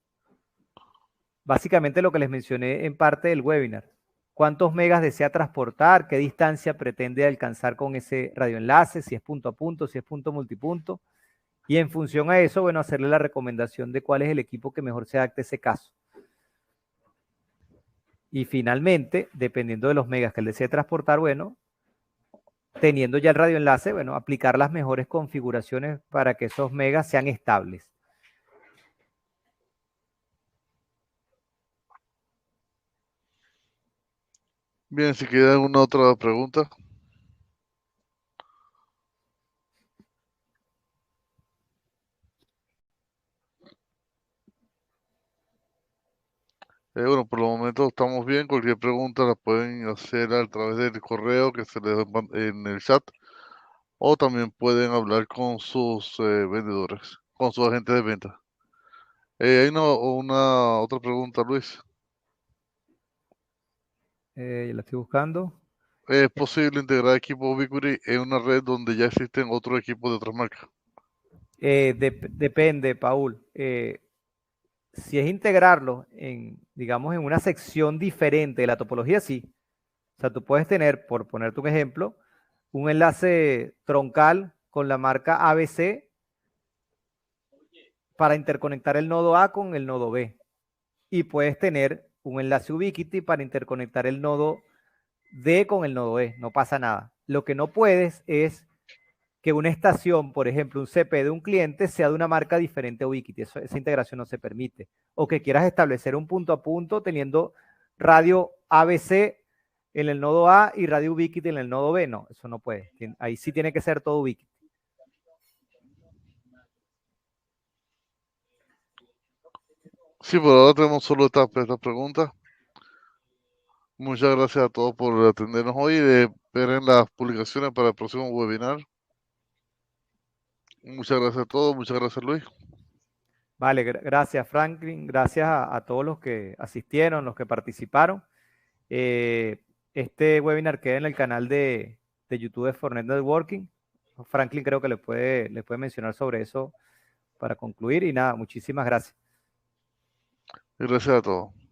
Básicamente lo que les mencioné en parte del webinar. ¿Cuántos megas desea transportar? ¿Qué distancia pretende alcanzar con ese radioenlace? Si es punto a punto, si es punto multipunto. Y en función a eso, bueno, hacerle la recomendación de cuál es el equipo que mejor se adapte a ese caso. Y finalmente, dependiendo de los megas que él desee transportar, bueno, teniendo ya el radioenlace, bueno, aplicar las mejores configuraciones para que esos megas sean estables. Bien, si queda alguna otra pregunta. Bueno, por el momento estamos bien. Cualquier pregunta la pueden hacer a través del correo que se les da en el chat. O también pueden hablar con sus vendedores, con sus agentes de venta. Hay una otra pregunta, Luis. La estoy buscando. ¿Es posible integrar equipos Ubiquiti en una red donde ya existen otros equipos de otras marcas? Depende, Paul. Si es integrarlo en, digamos, en una sección diferente de la topología, sí. O sea, tú puedes tener, por ponerte un ejemplo, un enlace troncal con la marca ABC para interconectar el nodo A con el nodo B. Y puedes tener un enlace Ubiquiti para interconectar el nodo D con el nodo E. No pasa nada. Lo que no puedes es que una estación, por ejemplo, un CP de un cliente sea de una marca diferente a Ubiquiti. Esa integración no se permite. O que quieras establecer un punto a punto teniendo radio ABC en el nodo A y radio Ubiquiti en el nodo B. No, eso no puede. Ahí sí tiene que ser todo Ubiquiti. Sí, por ahora tenemos solo esta pregunta. Muchas gracias a todos por atendernos hoy y de ver en las publicaciones para el próximo webinar. Muchas gracias a todos, muchas gracias Luis. Vale, gracias Franklin, gracias a todos los que asistieron, los que participaron. Este webinar queda en el canal de YouTube de Fornet Networking. Franklin creo que le puede mencionar sobre eso para concluir y nada, muchísimas gracias. Y gracias a todos.